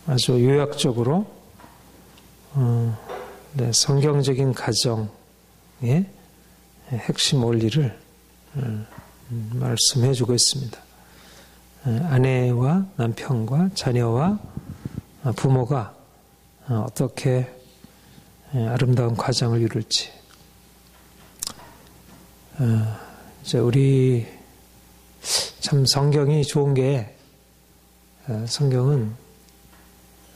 아주 요약적으로 성경적인 가정의 핵심 원리를 말씀해 주고 있습니다. 아내와 남편과 자녀와 부모가 어떻게 아름다운 가정을 이룰지. 이제 우리 참 성경이 좋은 게, 성경은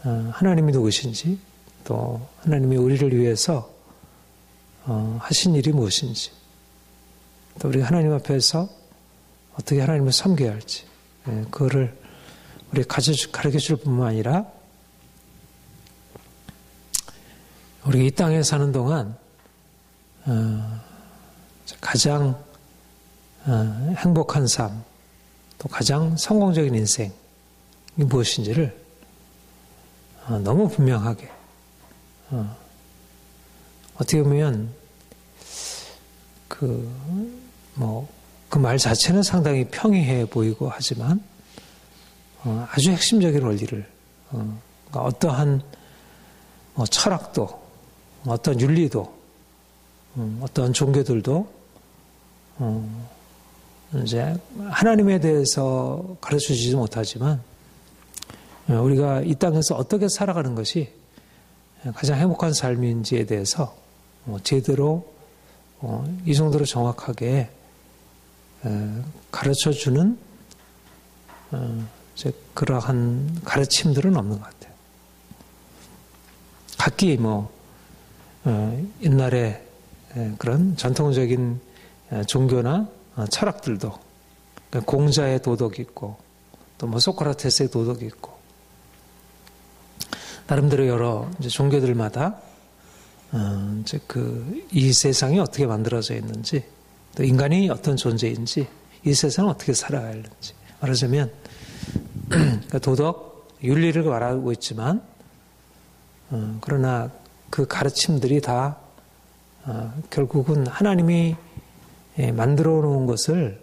하나님이 누구신지, 또 하나님이 우리를 위해서 하신 일이 무엇인지, 또 우리 하나님 앞에서 어떻게 하나님을 섬겨야 할지, 그거를 우리 가르쳐 줄 뿐만 아니라 우리가 이 땅에 사는 동안 가장 행복한 삶, 또 가장 성공적인 인생이 무엇인지를 너무 분명하게, 어떻게 보면 그 말 자체는 상당히 평이해 보이고 하지만 아주 핵심적인 원리를, 그러니까 어떠한 철학도, 어떤 윤리도, 어떤 종교들도 이제 하나님에 대해서 가르쳐주지 못하지만 우리가 이 땅에서 어떻게 살아가는 것이 가장 행복한 삶인지에 대해서 제대로 이 정도로 정확하게 가르쳐주는 그러한 가르침들은 없는 것 같아요. 각기 옛날에 그런 전통적인 종교나 철학들도, 그러니까 공자의 도덕이 있고, 또 소크라테스의 도덕이 있고, 나름대로 여러 이제 종교들마다 이 세상이 어떻게 만들어져 있는지, 또 인간이 어떤 존재인지, 이 세상은 어떻게 살아야 하는지, 말하자면 도덕, 윤리를 말하고 있지만, 그러나 그 가르침들이 다 결국은 하나님이 만들어 놓은 것을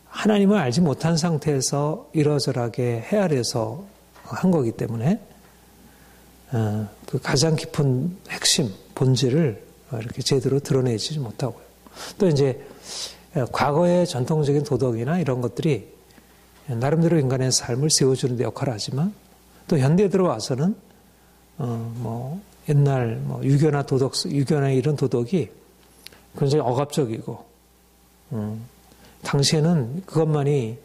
하나님을 알지 못한 상태에서 이러저러하게 헤아려서 한 거기 때문에 그 가장 깊은 핵심, 본질을 이렇게 제대로 드러내지 못하고요. 또 이제 과거의 전통적인 도덕이나 이런 것들이 나름대로 인간의 삶을 세워주는 데 역할을 하지만, 또 현대에 들어와서는 옛날 유교나 이런 도덕이 굉장히 억압적이고, 당시에는 그것만이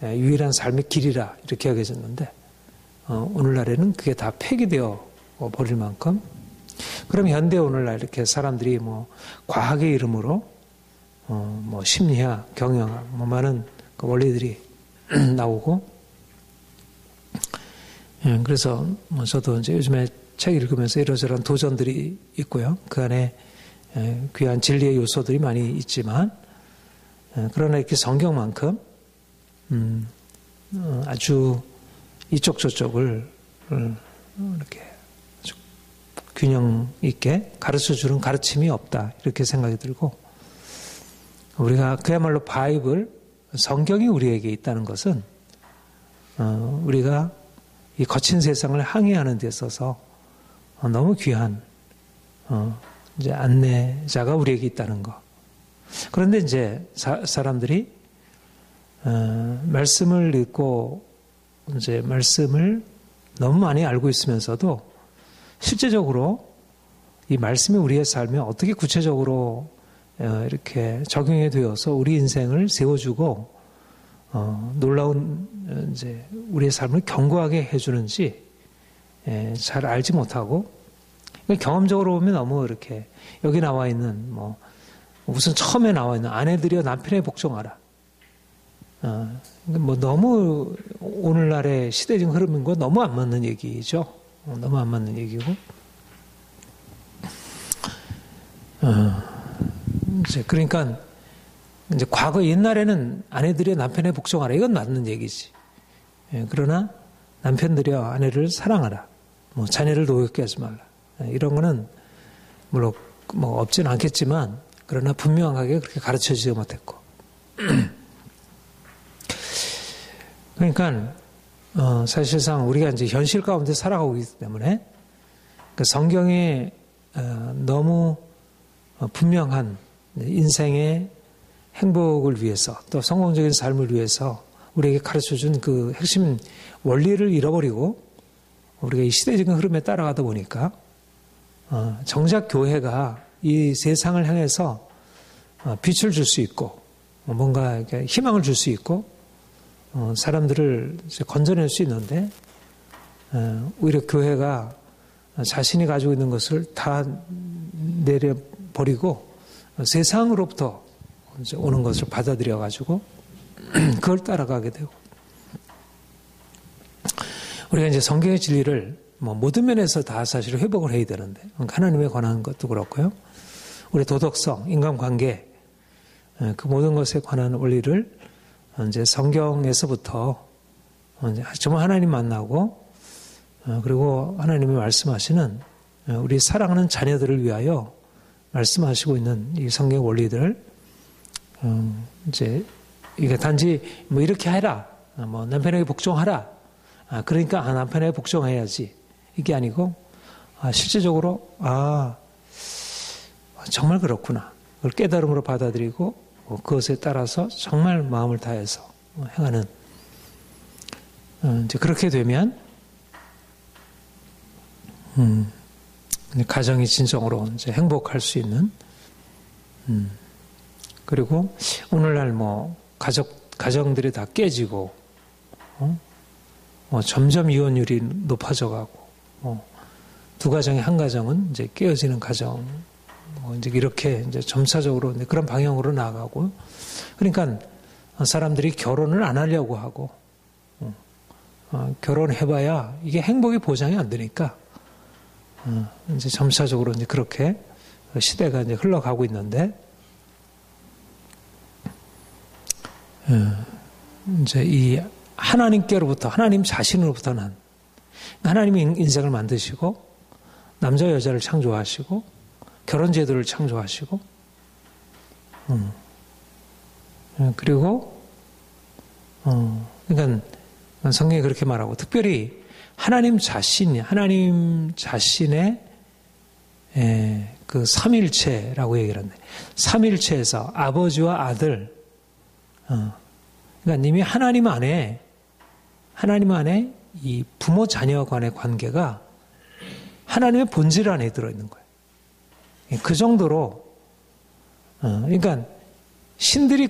유일한 삶의 길이라 이렇게 여겨졌는데, 오늘날에는 그게 다 폐기되어 버릴 만큼, 그럼 현대 오늘날 이렇게 사람들이 과학의 이름으로 심리학, 경영학, 많은 그 원리들이 나오고, 그래서 저도 이제 요즘에 책 읽으면서 이러저러한 도전들이 있고요. 그 안에 귀한 진리의 요소들이 많이 있지만, 그러나 이렇게 성경만큼 아주 이쪽 저쪽을 이렇게 균형 있게 가르쳐주는 가르침이 없다, 이렇게 생각이 들고, 우리가 그야말로 바이블, 성경이 우리에게 있다는 것은 우리가 이 거친 세상을 항해하는 데 있어서 너무 귀한 이제 안내자가 우리에게 있다는 것. 그런데 이제 사람들이 말씀을 읽고 이제 말씀을 너무 많이 알고 있으면서도 실제적으로 이 말씀이 우리의 삶에 어떻게 구체적으로 이렇게 적용이 되어서 우리 인생을 세워주고 놀라운 이제 우리의 삶을 견고하게 해주는지 잘 알지 못하고, 경험적으로 보면 너무 이렇게 여기 나와 있는 무슨 처음에 나와 있는 아내들이여 남편에 복종하라. 너무 오늘날의 시대적 흐름과 너무 안 맞는 얘기죠. 너무 안 맞는 얘기고. 이제 그러니까 이제 과거 옛날에는 아내들이 남편에 복종하라, 이건 맞는 얘기지. 그러나 남편들이여 아내를 사랑하라, 자녀를 노엽게 하지 말라, 이런 거는 물론 없지는 않겠지만, 그러나 분명하게 그렇게 가르쳐주지 못했고. 그러니까 사실상 우리가 이제 현실 가운데 살아가고 있기 때문에 그 성경에 너무 분명한 인생의 행복을 위해서 또 성공적인 삶을 위해서 우리에게 가르쳐준 그 핵심 원리를 잃어버리고 우리가 이 시대적인 흐름에 따라가다 보니까 정작 교회가 이 세상을 향해서 빛을 줄 수 있고 뭔가 희망을 줄 수 있고 사람들을 건져낼 수 있는데 오히려 교회가 자신이 가지고 있는 것을 다 내려버리고 세상으로부터 오는 것을 받아들여 가지고 그걸 따라가게 되고 우리가 이제 성경의 진리를 모든 면에서 다 사실 회복을 해야 되는데 하나님에 관한 것도 그렇고요. 우리 도덕성, 인간관계 그 모든 것에 관한 원리를 이제 성경에서부터 이제 정말 하나님 만나고 그리고 하나님이 말씀하시는 우리 사랑하는 자녀들을 위하여 말씀하시고 있는 이 성경 원리들을 이제 이게 단지 뭐 이렇게 해라, 뭐 남편에게 복종하라, 그러니까 남편에게 복종해야지 이게 아니고 실제적으로 정말 그렇구나 그걸 깨달음으로 받아들이고 그것에 따라서 정말 마음을 다해서 행하는 이제 그렇게 되면 가정이 진정으로 이제 행복할 수 있는 그리고 오늘날 뭐 가정들이 다 깨지고 점점 이혼율이 높아져가고 두 가정의 한 가정은 이제 깨어지는 가정 이제 이렇게 이제 점차적으로 이제 그런 방향으로 나아가고 그러니까 사람들이 결혼을 안 하려고 하고 결혼해봐야 이게 행복이 보장이 안 되니까 이제 점차적으로 이제 그렇게 시대가 이제 흘러가고 있는데 이제 이 하나님께로부터 하나님 자신으로부터 난 하나님이 인생을 만드시고 남자 여자를 창조하시고 결혼 제도를 창조하시고 그리고 그러니까 성경이 그렇게 말하고 특별히 하나님 자신의 그 삼일체라고 얘기를 하는데 삼일체에서 아버지와 아들 그러니까 이미 하나님 안에 이 부모 자녀 간의 관계가 하나님의 본질 안에 들어있는 거예요. 그 정도로 그러니까 신들은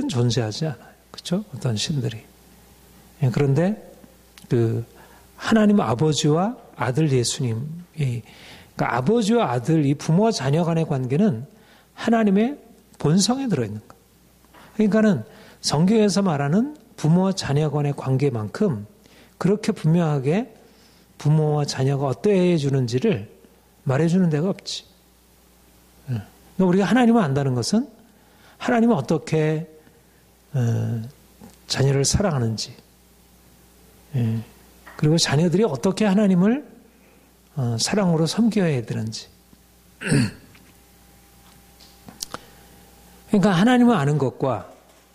존재하지 않아요. 그렇죠? 어떤 신들이. 그런데 그 하나님 아버지와 아들 예수님이 그러니까 아버지와 아들 이 부모와 자녀 간의 관계는 하나님의 본성에 들어있는 거예요. 그러니까는 성경에서 말하는 부모와 자녀 간의 관계만큼 그렇게 분명하게 부모와 자녀가 어떠해야 주는지를 말해주는 데가 없지. 그러니까 우리가 하나님을 안다는 것은 하나님은 어떻게 자녀를 사랑하는지 그리고 자녀들이 어떻게 하나님을 사랑으로 섬겨야 되는지 그러니까 하나님을 아는 것과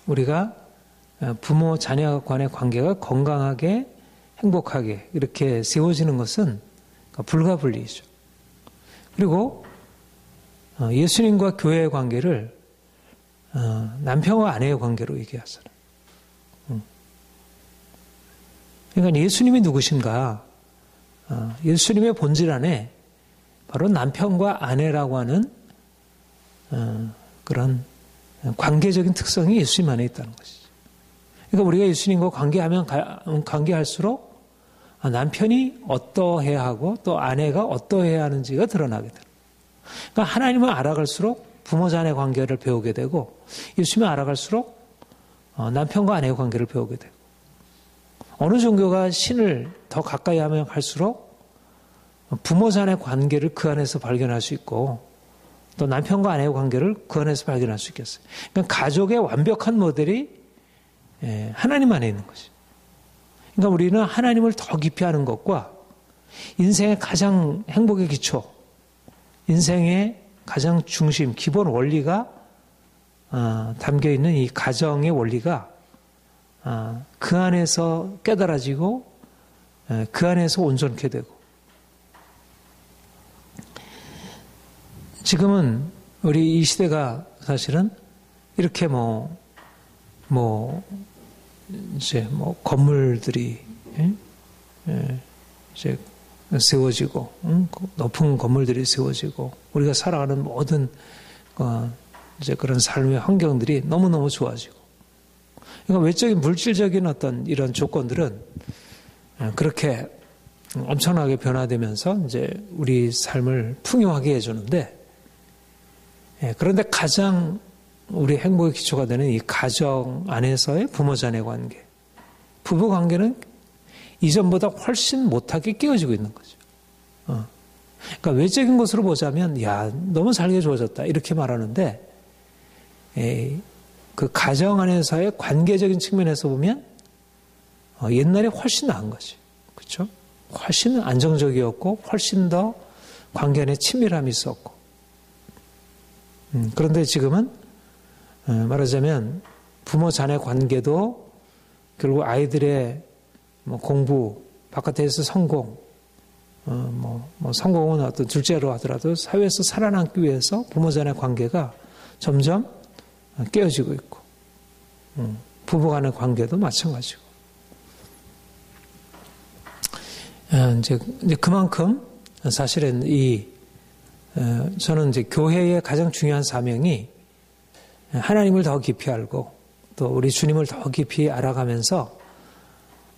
우리가 부모 자녀 간의 관계가 건강하게 행복하게 이렇게 세워지는 것은 불가분리죠. 그리고 예수님과 교회의 관계를 남편과 아내의 관계로 얘기하잖아요. 그러니까 예수님이 누구신가? 예수님의 본질 안에 바로 남편과 아내라고 하는 그런 관계적인 특성이 예수님 안에 있다는 것이죠. 그러니까 우리가 예수님과 관계할수록 남편이 어떠해야 하고 또 아내가 어떠해야 하는지가 드러나게 됩니다. 그러니까 하나님을 알아갈수록 부모 자녀 관계를 배우게 되고 예수님을 알아갈수록 남편과 아내의 관계를 배우게 되고 어느 종교가 신을 더 가까이 하면 갈수록 부모 자녀 관계를 그 안에서 발견할 수 있고 또 남편과 아내의 관계를 그 안에서 발견할 수 있겠어요. 그러니까 가족의 완벽한 모델이 하나님 안에 있는 거죠. 그러니까 우리는 하나님을 더 깊이 아는 것과 인생의 가장 행복의 기초, 인생의 가장 중심, 기본 원리가 담겨있는 이 가정의 원리가 그 안에서 깨달아지고 그 안에서 온전케 되고 지금은 우리 이 시대가 사실은 이렇게 이제 건물들이 이제 세워지고 높은 건물들이 세워지고 우리가 살아가는 모든 이제 그런 삶의 환경들이 너무너무 좋아지고 그러니까 외적인 물질적인 어떤 이런 조건들은 그렇게 엄청나게 변화되면서 이제 우리 삶을 풍요하게 해주는데 그런데 가장 우리 행복의 기초가 되는 이 가정 안에서의 부모 자녀 관계 부부 관계는 이전보다 훨씬 못하게 깨어지고 있는 거죠. 그러니까 외적인 것으로 보자면 야 너무 살기 좋아졌다 이렇게 말하는데 그 가정 안에서의 관계적인 측면에서 보면 옛날에 훨씬 나은 거지. 그렇죠? 훨씬 안정적이었고 훨씬 더 관계 안에 친밀함이 있었고 그런데 지금은 말하자면 부모 자녀 관계도 결국 아이들의 공부 바깥에서 성공 성공은 어떤 둘째로 하더라도 사회에서 살아남기 위해서 부모 자녀 관계가 점점 깨어지고 있고 부부 간의 관계도 마찬가지고 이제 그만큼 사실은 저는 이제 교회의 가장 중요한 사명이 하나님을 더 깊이 알고 또 우리 주님을 더 깊이 알아가면서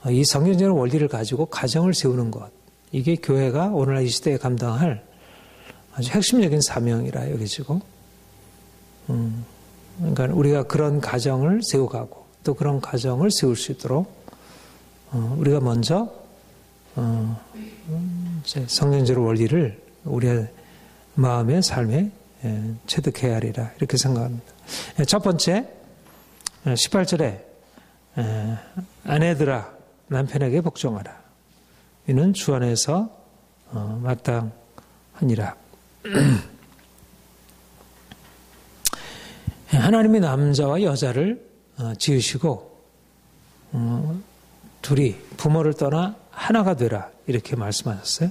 이 성경적인 원리를 가지고 가정을 세우는 것 이게 교회가 오늘날 이 시대에 감당할 아주 핵심적인 사명이라 여겨지고 그러니까 우리가 그런 가정을 세워가고 또 그런 가정을 세울 수 있도록 우리가 먼저 이제 성경적인 원리를 우리의 마음의 삶에 체득해야 하리라 이렇게 생각합니다. 첫 번째 18절에 아내들아 남편에게 복종하라. 이는 주 안에서 마땅하니라. 하나님이 남자와 여자를 지으시고 둘이 부모를 떠나 하나가 되라 이렇게 말씀하셨어요.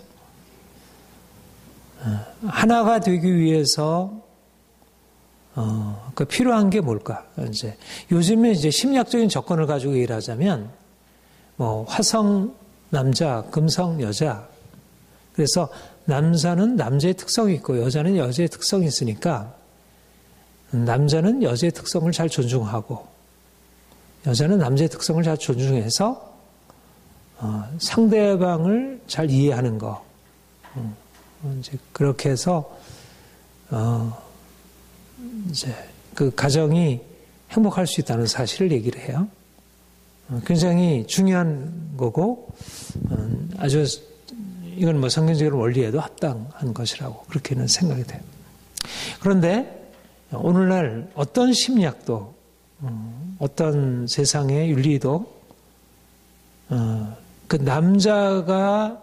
하나가 되기 위해서 그 필요한 게 뭘까? 이제 요즘에 이제 심리학적인 조건을 가지고 일하자면 화성 남자, 금성 여자. 그래서 남자는 남자의 특성이 있고 여자는 여자의 특성이 있으니까 남자는 여자의 특성을 잘 존중하고 여자는 남자의 특성을 잘 존중해서 상대방을 잘 이해하는 거. 이제 그렇게 해서 이제 그 가정이 행복할 수 있다는 사실을 얘기를 해요. 굉장히 중요한 거고 아주 이건 성경적인 원리에도 합당한 것이라고 그렇게는 생각이 돼요. 그런데 오늘날 어떤 심리학도 어떤 세상의 윤리도 그 남자가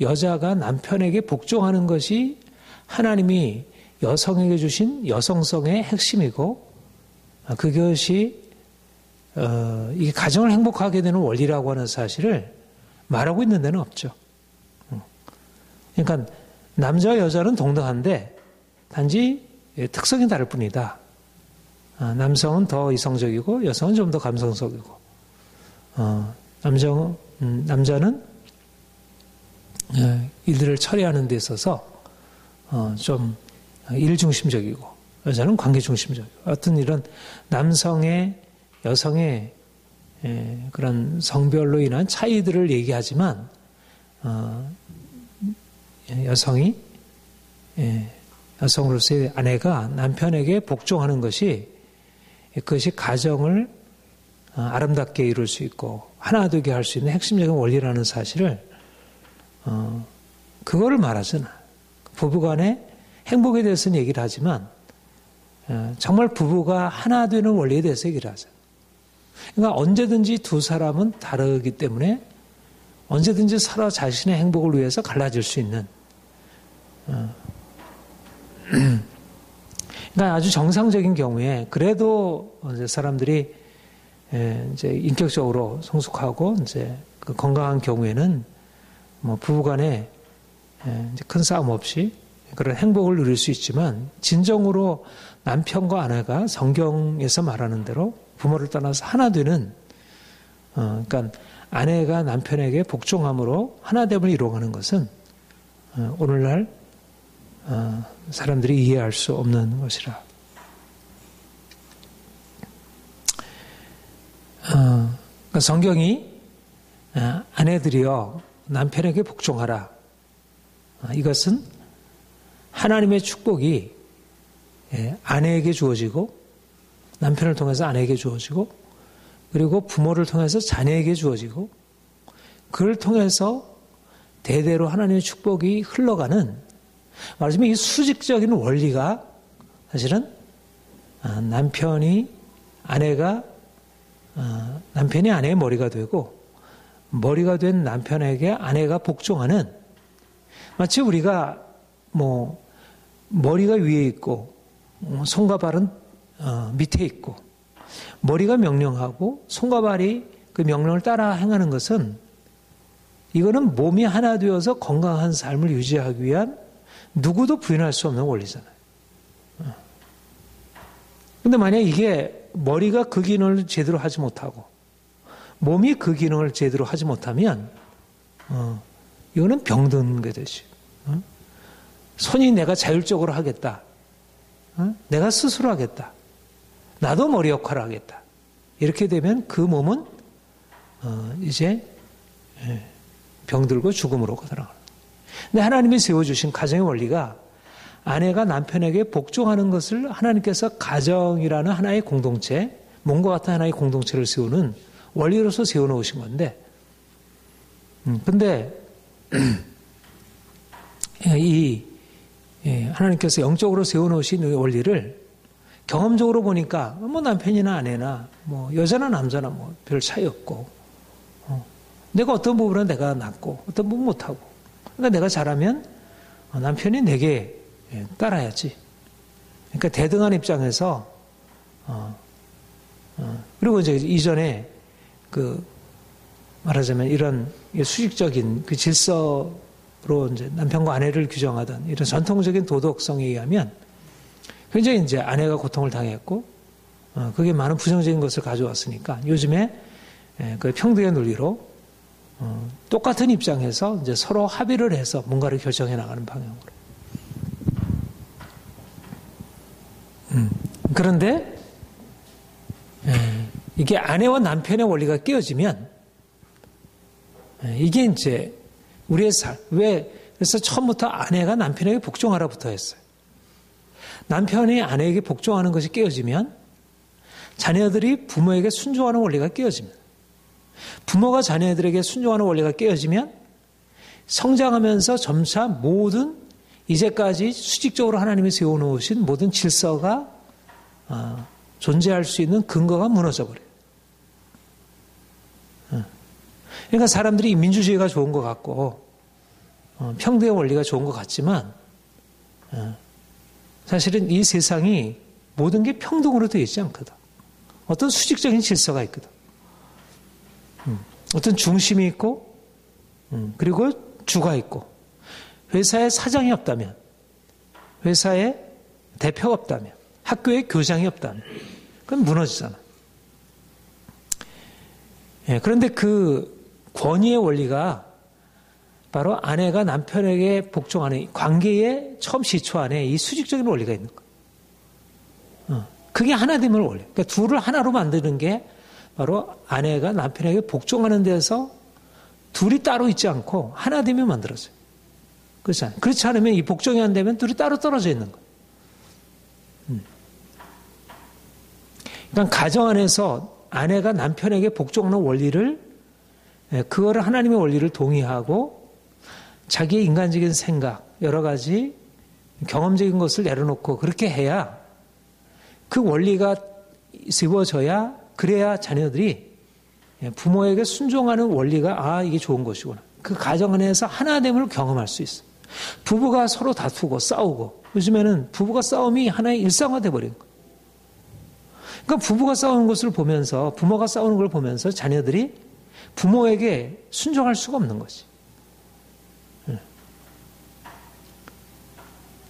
여자가 남편에게 복종하는 것이 하나님이 여성에게 주신 여성성의 핵심이고 그것이 이게 가정을 행복하게 되는 원리라고 하는 사실을 말하고 있는 데는 없죠. 그러니까 남자와 여자는 동등한데 단지 특성이 다를 뿐이다. 남성은 더 이성적이고 여성은 좀 더 감성적이고 남자는 일들을 처리하는 데 있어서 좀 일중심적이고 여자는 관계중심적이고 어떤 이런 남성의 여성의 그런 성별로 인한 차이들을 얘기하지만 여성으로서의 아내가 남편에게 복종하는 것이 그것이 가정을 아름답게 이룰 수 있고 하나 되게 할 수 있는 핵심적인 원리라는 사실을 그거를 말하잖아. 부부간의 행복에 대해서는 얘기를 하지만 정말 부부가 하나 되는 원리에 대해서 얘기를 하잖아. 그러니까 언제든지 두 사람은 다르기 때문에 언제든지 서로 자신의 행복을 위해서 갈라질 수 있는 그러니까 아주 정상적인 경우에 그래도 사람들이 이제 인격적으로 성숙하고 이제 그 건강한 경우에는 뭐 부부간에 이제 큰 싸움 없이 그런 행복을 누릴 수 있지만 진정으로 남편과 아내가 성경에서 말하는 대로 부모를 떠나서 하나 되는 그러니까 아내가 남편에게 복종함으로 하나됨을 이루어가는 것은 오늘날 사람들이 이해할 수 없는 것이라. 그러니까 성경이 아내들이여 남편에게 복종하라. 이것은 하나님의 축복이 아내에게 주어지고 남편을 통해서 아내에게 주어지고 그리고 부모를 통해서 자녀에게 주어지고 그를 통해서 대대로 하나님의 축복이 흘러가는 말하자면 이 수직적인 원리가 사실은 남편이 아내의 머리가 되고 머리가 된 남편에게 아내가 복종하는 마치 우리가 뭐 머리가 위에 있고 손과 발은 밑에 있고 머리가 명령하고 손과 발이 그 명령을 따라 행하는 것은 이거는 몸이 하나 되어서 건강한 삶을 유지하기 위한 누구도 부인할 수 없는 원리잖아요. 근데 만약 이게 머리가 그 기능을 제대로 하지 못하고 몸이 그 기능을 제대로 하지 못하면 이거는 병든 게 되지. 손이 내가 자율적으로 하겠다. 내가 스스로 하겠다. 나도 머리 역할을 하겠다. 이렇게 되면 그 몸은 이제 병들고 죽음으로 들어가는. 근데 하나님이 세워주신 가정의 원리가 아내가 남편에게 복종하는 것을 하나님께서 가정이라는 하나의 공동체, 몸과 같은 하나의 공동체를 세우는 원리로서 세워놓으신 건데, 근데 하나님께서 영적으로 세워놓으신 이 원리를 경험적으로 보니까 뭐 남편이나 아내나 뭐 여자나 남자나 뭐 별 차이 없고, 내가 어떤 부분은 내가 낫고 어떤 부분 못하고, 그러니까 내가 잘하면 남편이 내게 따라야지. 그러니까 대등한 입장에서 그리고 이제 이전에 그 말하자면 이런 수직적인 그 질서로 이제 남편과 아내를 규정하던 이런 전통적인 도덕성에 의하면 굉장히 이제 아내가 고통을 당했고 그게 많은 부정적인 것을 가져왔으니까 요즘에 그 평등의 논리로 똑같은 입장에서 이제 서로 합의를 해서 뭔가를 결정해 나가는 방향으로. 그런데 이게 아내와 남편의 원리가 깨어지면 이게 이제 우리의 그래서 처음부터 아내가 남편에게 복종하라부터 했어요. 남편이 아내에게 복종하는 것이 깨어지면 자녀들이 부모에게 순종하는 원리가 깨어집니다. 부모가 자녀들에게 순종하는 원리가 깨어지면 성장하면서 점차 모든 이제까지 수직적으로 하나님이 세워놓으신 모든 질서가 존재할 수 있는 근거가 무너져 버려요. 그러니까 사람들이 민주주의가 좋은 것 같고 평등의 원리가 좋은 것 같지만 사실은 이 세상이 모든 게 평등으로 되어 있지 않거든. 어떤 수직적인 질서가 있거든. 어떤 중심이 있고 그리고 주가 있고 회사에 사장이 없다면 회사에 대표가 없다면 학교에 교장이 없다면 그건 무너지잖아. 그런데 그 권위의 원리가 바로 아내가 남편에게 복종하는 관계의 처음 시초 안에 이 수직적인 원리가 있는 거예요. 그게 하나됨을 원리. 그러니까 둘을 하나로 만드는 게 바로 아내가 남편에게 복종하는 데서 둘이 따로 있지 않고 하나됨이 만들어져요. 그렇지 않아요? 그렇지 않으면 이 복종이 안 되면 둘이 따로 떨어져 있는 거예요. 그러니까 가정 안에서 아내가 남편에게 복종하는 원리를 그거를 하나님의 원리를 동의하고 자기의 인간적인 생각 여러 가지 경험적인 것을 내려놓고 그렇게 해야 그 원리가 세워져야 그래야 자녀들이 부모에게 순종하는 원리가 이게 좋은 것이구나. 그 가정 안에서 하나됨을 경험할 수 있어. 부부가 서로 다투고 싸우고 요즘에는 부부가 싸움이 하나의 일상화돼 버린 거예요. 그러니까 부부가 싸우는 것을 보면서, 부모가 싸우는 걸 보면서 자녀들이 부모에게 순종할 수가 없는 거지.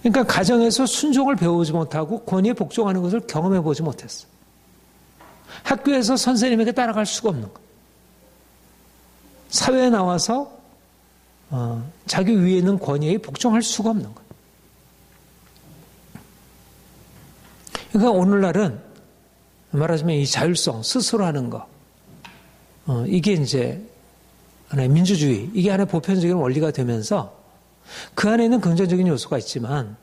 그러니까 가정에서 순종을 배우지 못하고 권위에 복종하는 것을 경험해 보지 못했어. 학교에서 선생님에게 따라갈 수가 없는 거야. 사회에 나와서 자기 위에 있는 권위에 복종할 수가 없는 거야. 그러니까 오늘날은 말하자면 이 자율성, 스스로 하는 거, 이게 이제 하나의 민주주의, 이게 하나의 보편적인 원리가 되면서 그 안에 있는 긍정적인 요소가 있지만,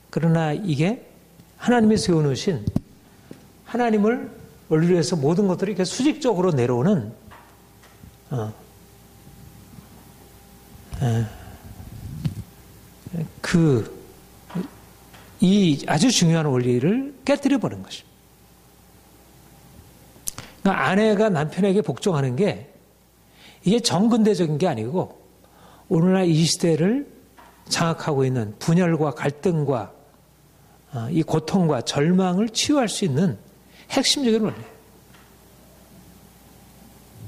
그러나 이게 하나님이 세워놓으신, 하나님을 원리로 해서 모든 것들이 이렇게 수직적으로 내려오는 이 아주 중요한 원리를 깨뜨려 버린 것입니다. 그러니까 아내가 남편에게 복종하는 게 이게 정근대적인 게 아니고 오늘날 이 시대를 장악하고 있는 분열과 갈등과 이 고통과 절망을 치유할 수 있는 핵심적인 원리예요.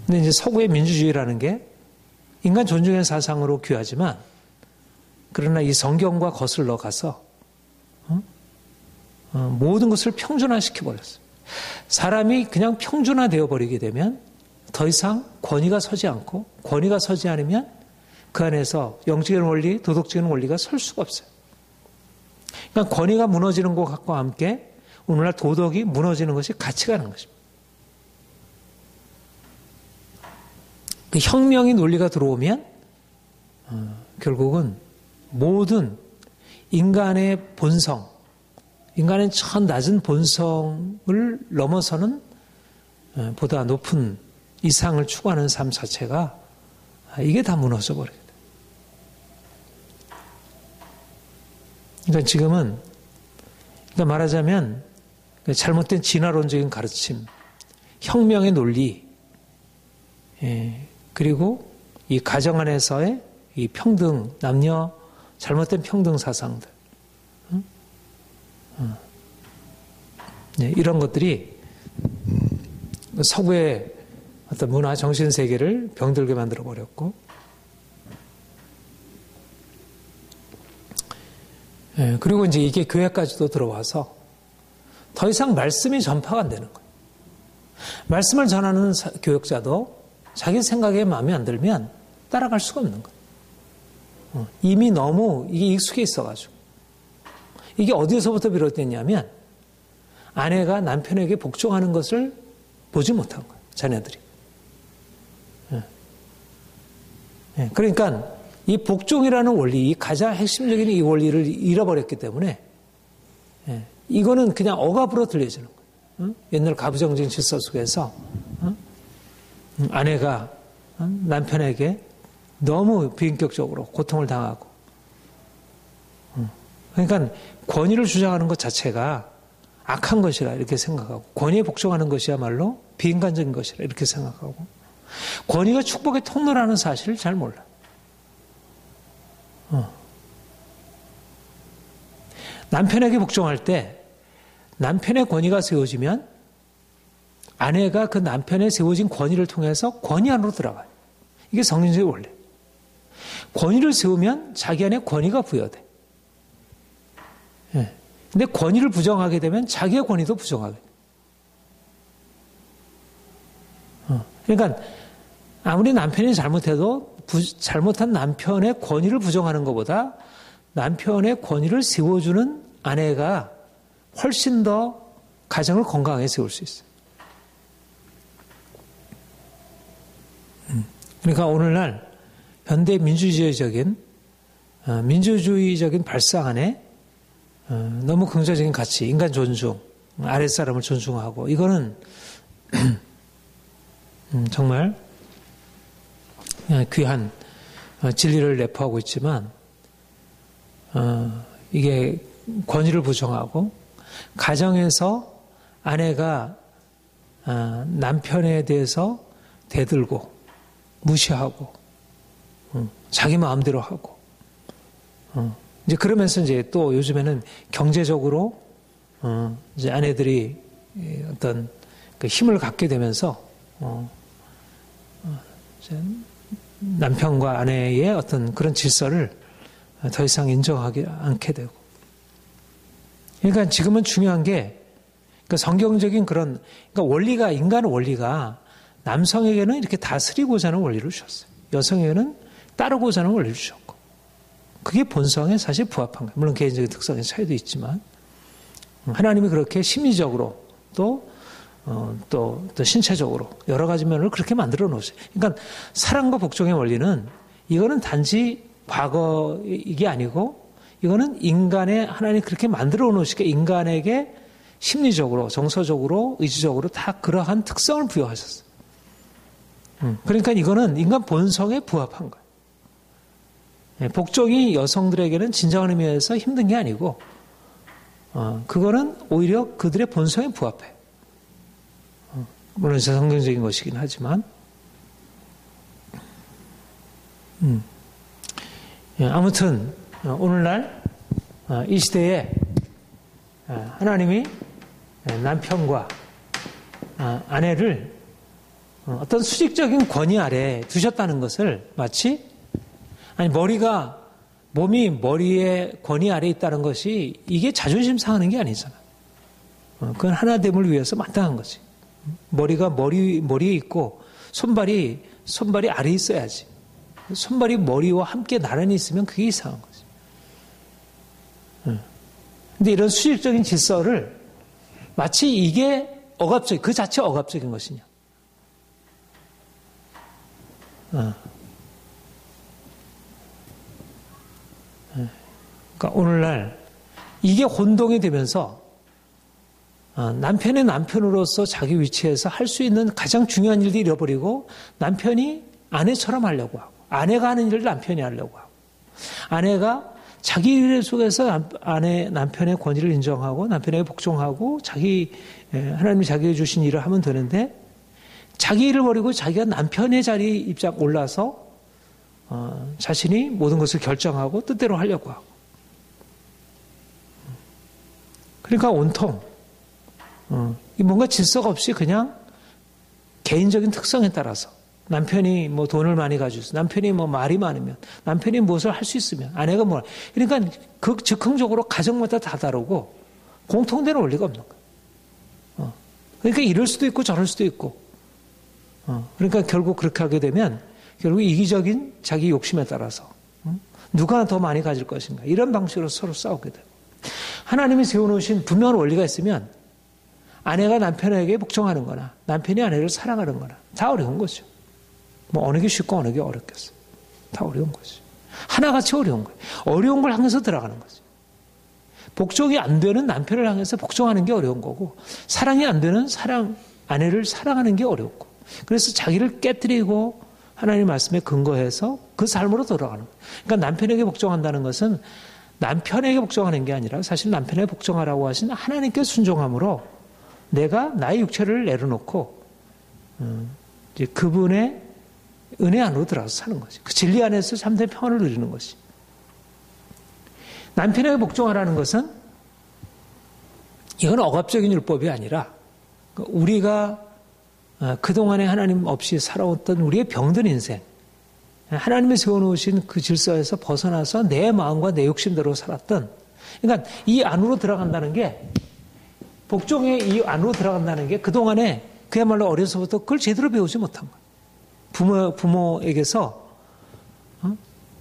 근데 이제 서구의 민주주의라는 게 인간 존중의 사상으로 귀하지만, 그러나 이 성경과 거슬러 가서 모든 것을 평준화시켜 버렸어요. 사람이 그냥 평준화되어 버리게 되면 더 이상 권위가 서지 않고, 권위가 서지 않으면 그 안에서 영적인 원리, 도덕적인 원리가 설 수가 없어요. 그러니까 권위가 무너지는 것과 함께 오늘날 도덕이 무너지는 것이 같이 가는 것입니다. 그 혁명의 논리가 들어오면 결국은 모든 인간의 본성, 인간의 저 낮은 본성을 넘어서는 보다 높은 이상을 추구하는 삶 자체가 이게 다 무너져 버리게 돼요. 그러니까 지금은, 그러니까 말하자면 잘못된 진화론적인 가르침, 혁명의 논리, 그리고 이 가정 안에서의 이 평등, 남녀 잘못된 평등 사상들, 이런 것들이 서구의 어떤 문화 정신 세계를 병들게 만들어 버렸고, 그리고 이제 이게 교회까지도 들어와서 더 이상 말씀이 전파가 안 되는 거예요. 말씀을 전하는 교역자도 자기 생각에 마음에 안 들면 따라갈 수가 없는 거예요. 이미 너무 이게 익숙해 있어가지고. 이게 어디서부터 비롯됐냐면 아내가 남편에게 복종하는 것을 보지 못한 거예요. 자녀들이. 그러니까 이 복종이라는 원리, 이 가장 핵심적인 이 원리를 잃어버렸기 때문에 이거는 그냥 억압으로 들려지는 거예요. 옛날 가부장적인 질서 속에서 아내가 남편에게 너무 비인격적으로 고통을 당하고, 그러니까 권위를 주장하는 것 자체가 악한 것이라 이렇게 생각하고, 권위에 복종하는 것이야말로 비인간적인 것이라 이렇게 생각하고, 권위가 축복의 통로라는 사실을 잘 몰라. 남편에게 복종할 때 남편의 권위가 세워지면 아내가 그 남편의 세워진 권위를 통해서 권위 안으로 들어가요. 이게 성경적인 원리. 권위를 세우면 자기 안에 권위가 부여돼. 근데 권위를 부정하게 되면 자기의 권위도 부정하게 돼. 그러니까 아무리 남편이 잘못해도 잘못한 남편의 권위를 부정하는 것보다 남편의 권위를 세워주는 아내가 훨씬 더 가정을 건강하게 세울 수 있어요. 그러니까 오늘날 현대 민주주의적인 발상 안에 너무 긍정적인 가치, 인간 존중, 아랫사람을 존중하고, 이거는 정말 귀한 진리를 내포하고 있지만 이게 권위를 부정하고, 가정에서 아내가 남편에 대해서 대들고 무시하고 자기 마음대로 하고, 이제 그러면서 이제 또 요즘에는 경제적으로 이제 아내들이 어떤 그 힘을 갖게 되면서 남편과 아내의 어떤 그런 질서를 더 이상 인정하지 않게 되고. 그러니까 지금은 중요한 게 그러니까 성경적인 그런 그러니까 원리가 인간의 원리가 남성에게는 이렇게 다스리고자 하는 원리를 주셨어요. 여성에게는 따르고자 하는 원리를 주셨고. 그게 본성에 사실 부합한 거예요. 물론 개인적인 특성의 차이도 있지만 하나님이 그렇게 심리적으로 또 신체적으로 여러 가지 면을 그렇게 만들어 놓으세요. 그러니까 사랑과 복종의 원리는 이거는 단지 과거 이게 아니고 이거는 인간의 하나님이 그렇게 만들어 놓으시게 인간에게 심리적으로 정서적으로 의지적으로 다 그러한 특성을 부여하셨어요. 그러니까 이거는 인간 본성에 부합한 거예요. 복종이 여성들에게는 진정한 의미에서 힘든 게 아니고 그거는 오히려 그들의 본성에 부합해. 물론 성경적인 것이긴 하지만 아무튼 오늘날 이 시대에 하나님이 남편과 아내를 어떤 수직적인 권위 아래 두셨다는 것을 마치 몸이 머리의 권위 아래 있다는 것이 이게 자존심 상하는 게 아니잖아. 그건 하나됨을 위해서 마땅한 거지. 머리가 머리에 있고 손발이 아래에 있어야지. 손발이 머리와 함께 나란히 있으면 그게 이상한 거지. 근데 이런 수직적인 질서를 마치 이게 그 자체 억압적인 것이냐. 그러니까 오늘날 이게 혼동이 되면서 남편의 남편으로서 자기 위치에서 할 수 있는 가장 중요한 일도 잃어버리고 남편이 아내처럼 하려고 하고 아내가 하는 일을 남편이 하려고 하고 아내가 자기 일 속에서 남편의 권위를 인정하고 남편에게 복종하고 하나님이 자기에게 주신 일을 하면 되는데 자기 일을 버리고 자기가 남편의 자리에 올라서 자신이 모든 것을 결정하고 뜻대로 하려고 하고 그러니까 온통 뭔가 질서가 없이 그냥 개인적인 특성에 따라서 남편이 뭐 돈을 많이 가지고 있어, 남편이 뭐 말이 많으면, 남편이 무엇을 할 수 있으면, 아내가 뭘, 그러니까 즉흥적으로 가정마다 다 다르고 공통되는 원리가 없는 거예요. 그러니까 이럴 수도 있고 저럴 수도 있고, 그러니까 결국 그렇게 하게 되면 결국 이기적인 자기 욕심에 따라서 누가 더 많이 가질 것인가 이런 방식으로 서로 싸우게 돼요. 하나님이 세워놓으신 분명한 원리가 있으면 아내가 남편에게 복종하는 거나 남편이 아내를 사랑하는 거나 다 어려운 거죠. 뭐 어느 게 쉽고 어느 게 어렵겠어. 다 어려운 거지. 하나같이 어려운 거예요. 어려운 걸 향해서 들어가는 거지. 복종이 안 되는 남편을 향해서 복종하는 게 어려운 거고 사랑이 안 되는 아내를 사랑하는 게 어렵고 그래서 자기를 깨뜨리고 하나님 말씀에 근거해서 그 삶으로 돌아가는 거예요. 그러니까 남편에게 복종한다는 것은 남편에게 복종하는 게 아니라 사실 남편에게 복종하라고 하신 하나님께 순종함으로 내가 나의 육체를 내려놓고 이제 그분의 은혜 안으로 들어가서 사는 거지. 그 진리 안에서 참된 평안을 누리는 것이. 남편에게 복종하라는 것은 이건 억압적인 율법이 아니라 우리가 그동안에 하나님 없이 살아왔던 우리의 병든 인생 하나님이 세워놓으신 그 질서에서 벗어나서 내 마음과 내 욕심대로 살았던 그러니까 이 안으로 들어간다는 게 복종의 이 안으로 들어간다는 게 그동안에 그야말로 어려서부터 그걸 제대로 배우지 못한 거예요. 부모에게서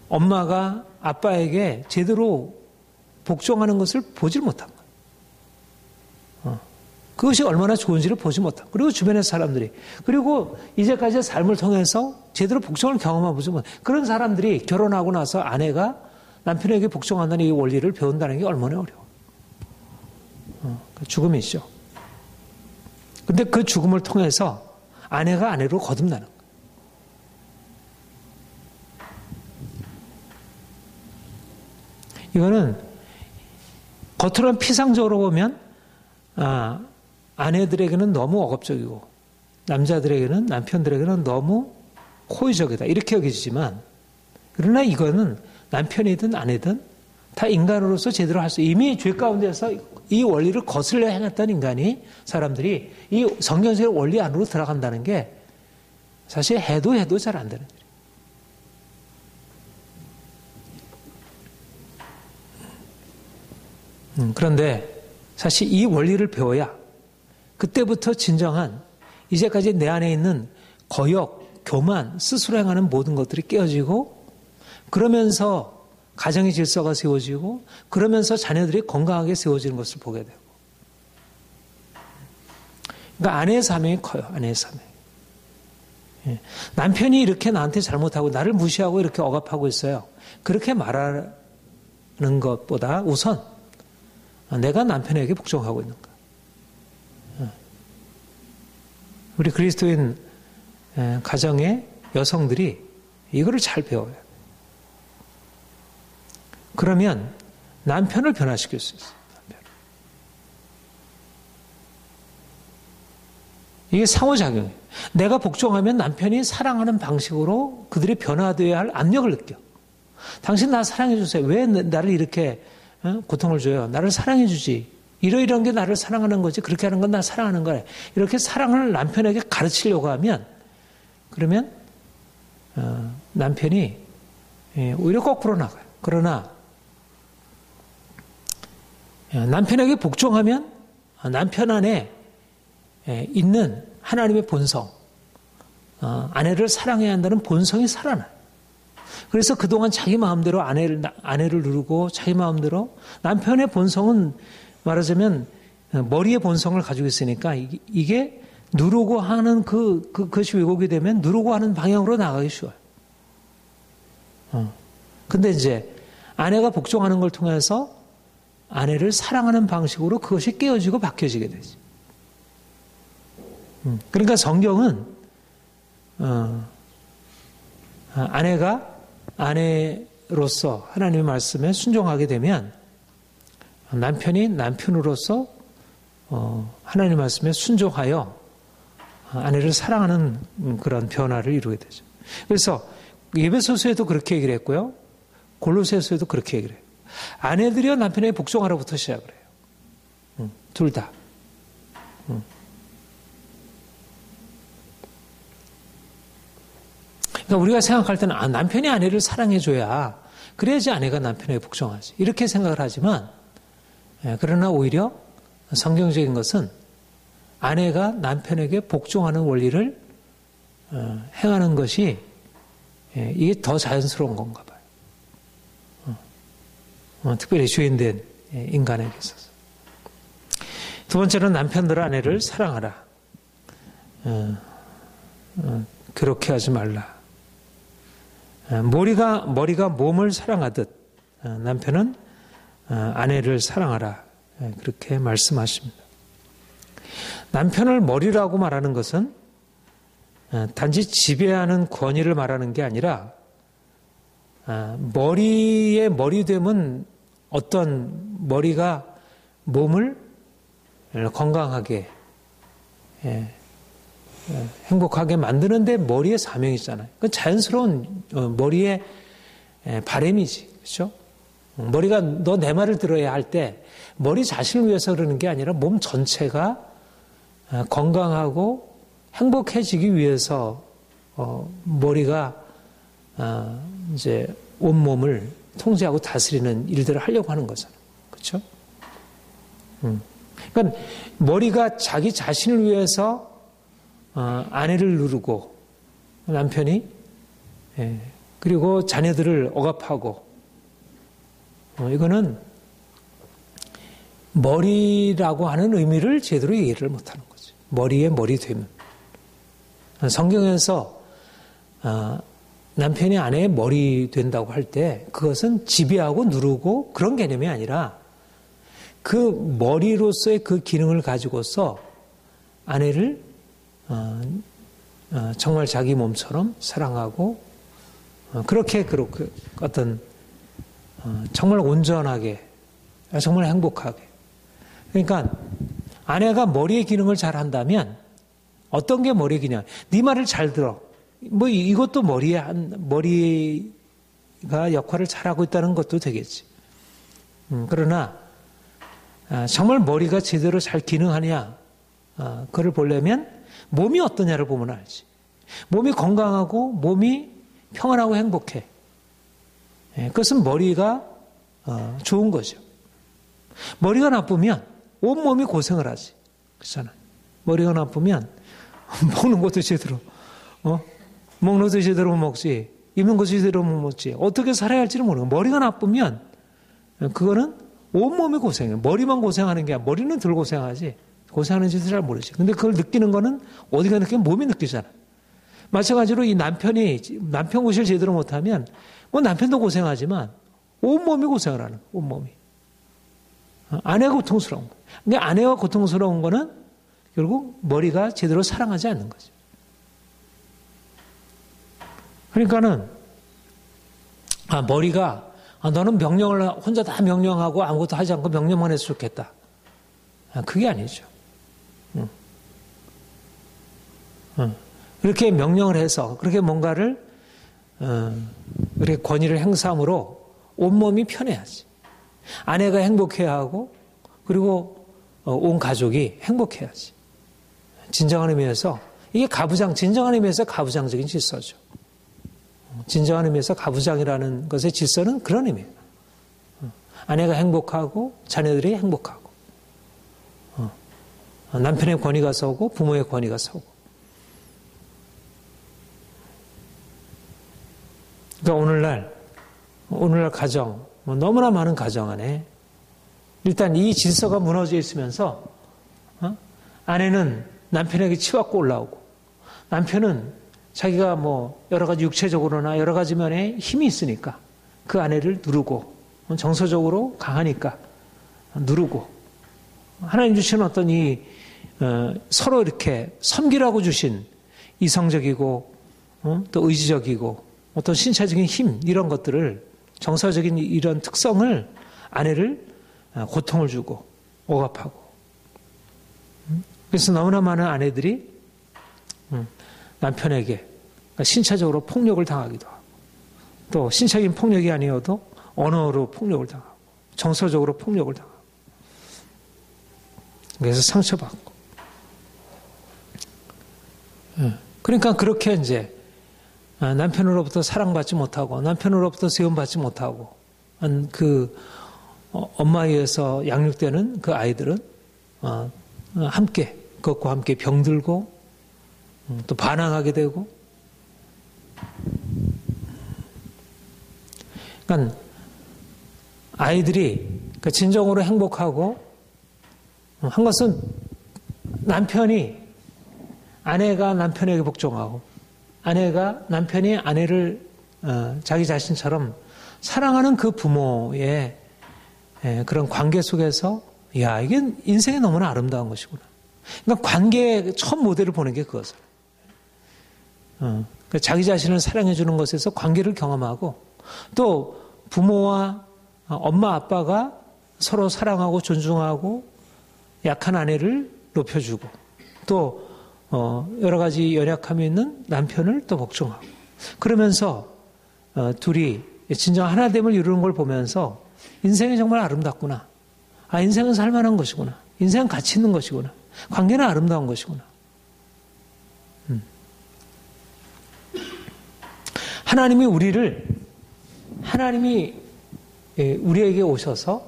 엄마가 아빠에게 제대로 복종하는 것을 보질 못한 거예요. 그것이 얼마나 좋은지를 보지 못한 그리고 주변의 사람들이 그리고 이제까지의 삶을 통해서 제대로 복종을 경험해보지 못한 그런 사람들이 결혼하고 나서 아내가 남편에게 복종한다는 이 원리를 배운다는 게 얼마나 어려워. 죽음이죠. 근데 그 죽음을 통해서 아내가 아내로 거듭나는 거예요. 이거는 겉으로는 피상적으로 보면 아내들에게는 너무 억압적이고 남자들에게는 남편들에게는 너무 호의적이다 이렇게 여겨지지만 그러나 이거는 남편이든 아내든 다 인간으로서 제대로 할 수 이미 죄 가운데서 이 원리를 거슬려 행했던 인간이 사람들이 이 성경적인 원리 안으로 들어간다는 게 사실 해도 잘 안 되는 일이에요. 그런데 사실 이 원리를 배워야 그때부터 진정한 이제까지 내 안에 있는 거역, 교만, 스스로 행하는 모든 것들이 깨어지고 그러면서 가정의 질서가 세워지고 그러면서 자녀들이 건강하게 세워지는 것을 보게 되고 그러니까 아내의 사명이 커요. 아내의 사명. 남편이 이렇게 나한테 잘못하고 나를 무시하고 이렇게 억압하고 있어요. 그렇게 말하는 것보다 우선 내가 남편에게 복종하고 있는가. 우리 그리스도인 가정의 여성들이 이거를 잘 배워요. 그러면 남편을 변화시킬 수 있어요. 이게 상호작용이에요. 내가 복종하면 남편이 사랑하는 방식으로 그들이 변화되어야 할 압력을 느껴. 당신 나 사랑해 주세요. 왜 나를 이렇게 고통을 줘요? 나를 사랑해 주지. 이러이러한 게 나를 사랑하는 거지. 그렇게 하는 건 나 사랑하는 거래. 이렇게 사랑을 남편에게 가르치려고 하면 그러면 남편이 오히려 거꾸로 나가요. 그러나 남편에게 복종하면 남편 안에 있는 하나님의 본성, 아내를 사랑해야 한다는 본성이 살아나요. 그래서 그동안 자기 마음대로 아내를 누르고 자기 마음대로 남편의 본성은 말하자면 머리의 본성을 가지고 있으니까 이게 누르고 하는 그것이 왜곡이 되면 누르고 하는 방향으로 나가기 쉬워요. 근데 이제 아내가 복종하는 걸 통해서 아내를 사랑하는 방식으로 그것이 깨어지고 바뀌어지게 되지. 그러니까 성경은 아내가 아내로서 하나님의 말씀에 순종하게 되면 남편이 남편으로서 하나님의 말씀에 순종하여 아내를 사랑하는 그런 변화를 이루게 되죠. 그래서 에베소서에도 그렇게 얘기를 했고요. 골로새서에도 그렇게 얘기를 해요. 아내들이여 남편에게 복종하라부터 시작을 해요. 둘 다. 그러니까 우리가 생각할 때는 남편이 아내를 사랑해줘야 그래야지 아내가 남편에게 복종하지. 이렇게 생각을 하지만 그러나 오히려 성경적인 것은 아내가 남편에게 복종하는 원리를 행하는 것이 이게 더 자연스러운 건가 봐요. 특별히 주인된 인간에게 있어서. 두 번째는 남편들 아내를 사랑하라. 그렇게 하지 말라. 머리가 몸을 사랑하듯 남편은 아내를 사랑하라. 그렇게 말씀하십니다. 남편을 머리라고 말하는 것은 단지 지배하는 권위를 말하는 게 아니라 머리에 머리됨은 어떤 머리가 몸을 건강하게 행복하게 만드는데 머리의 사명이 있잖아요. 그건 자연스러운 머리의 바람이지. 그렇죠? 머리가 너 내 말을 들어야 할 때 머리 자신을 위해서 그러는 게 아니라 몸 전체가 건강하고 행복해지기 위해서 머리가 이제 온몸을 통제하고 다스리는 일들을 하려고 하는 거잖아요. 그렇죠? 그러니까 머리가 자기 자신을 위해서 아내를 누르고 남편이 그리고 자녀들을 억압하고 이거는 머리라고 하는 의미를 제대로 이해를 못하는 거죠. 머리에 머리 되면 성경에서 남편이 아내의 머리 된다고 할 때 그것은 지배하고 누르고 그런 개념이 아니라 그 머리로서의 그 기능을 가지고서 아내를 정말 자기 몸처럼 사랑하고 그렇게 어떤 정말 온전하게 정말 행복하게 그러니까 아내가 머리의 기능을 잘 한다면 어떤 게 머리의 기능? 네 말을 잘 들어. 뭐 이것도 머리가 역할을 잘하고 있다는 것도 되겠지. 그러나 정말 머리가 제대로 잘 기능하냐, 그걸 보려면 몸이 어떠냐를 보면 알지. 몸이 건강하고 몸이 평안하고 행복해. 그것은 머리가 좋은 거죠. 머리가 나쁘면 온몸이 고생을 하지. 그렇잖아. 머리가 나쁘면 먹는 것도 제대로, 먹는 것도 제대로 못 먹지. 입는 것도 제대로 못 먹지. 어떻게 살아야 할지를 모르고. 머리가 나쁘면 그거는 온몸이 고생해. 머리만 고생하는 게 아니라 머리는 덜 고생하지. 고생하는 짓을 잘 모르지. 근데 그걸 느끼는 거는 어디가 느끼면 몸이 느끼잖아. 마찬가지로 이 남편 구실 제대로 못하면 남편도 고생하지만 온몸이 고생을 하는 거야. 온몸이. 아내가 고통스러운 거야. 근데 아내가 고통스러운 거는 결국 머리가 제대로 사랑하지 않는 거죠. 그러니까는 머리가 너는 명령을 혼자 다 명령하고 아무것도 하지 않고 명령만 해서 좋겠다. 그게 아니죠. 이렇게 명령을 해서 그렇게 뭔가를 그렇게 권위를 행사함으로 온몸이 편해야지. 아내가 행복해야 하고 그리고 온 가족이 행복해야지. 진정한 의미에서 이게 진정한 의미에서 가부장적인 질서죠. 진정한 의미에서 가부장이라는 것의 질서는 그런 의미예요. 아내가 행복하고 자녀들이 행복하고 남편의 권위가 서고 부모의 권위가 서고. 그러니까 오늘날 가정, 너무나 많은 가정 안에 일단 이 질서가 무너져 있으면서 아내는 남편에게 치받고 올라오고 남편은 자기가 여러 가지 육체적으로나 여러 가지 면에 힘이 있으니까 그 아내를 누르고 정서적으로 강하니까 누르고 하나님 주신 어떤 서로 이렇게 섬기라고 주신 이성적이고 또 의지적이고 어떤 신체적인 힘 이런 것들을 정서적인 이런 특성을 아내를 고통을 주고 억압하고 그래서 너무나 많은 아내들이 남편에게 신체적으로 폭력을 당하기도 하고 또 신체적인 폭력이 아니어도 언어로 폭력을 당하고 정서적으로 폭력을 당하고 그래서 상처받고 그러니까 그렇게 이제 남편으로부터 사랑받지 못하고 남편으로부터 세움받지 못하고 그 엄마에 의해서 양육되는 그 아이들은 함께 그것과 함께 병들고 또 반항하게 되고 그러니까 아이들이 진정으로 행복하고 한 것은 아내가 남편에게 복종하고 남편이 아내를 자기 자신처럼 사랑하는 그 부모의 그런 관계 속에서 이게 인생이 너무나 아름다운 것이구나. 그러니까 관계의 첫 모델을 보는 게 그것을. 자기 자신을 사랑해 주는 것에서 관계를 경험하고 또 부모와 엄마 아빠가 서로 사랑하고 존중하고 약한 아내를 높여주고 또 여러 가지 연약함이 있는 남편을 또 복종하고 그러면서 둘이 진정 하나됨을 이루는 걸 보면서 인생이 정말 아름답구나. 인생은 살만한 것이구나. 인생은 가치 있는 것이구나. 관계는 아름다운 것이구나. 하나님이 우리에게 오셔서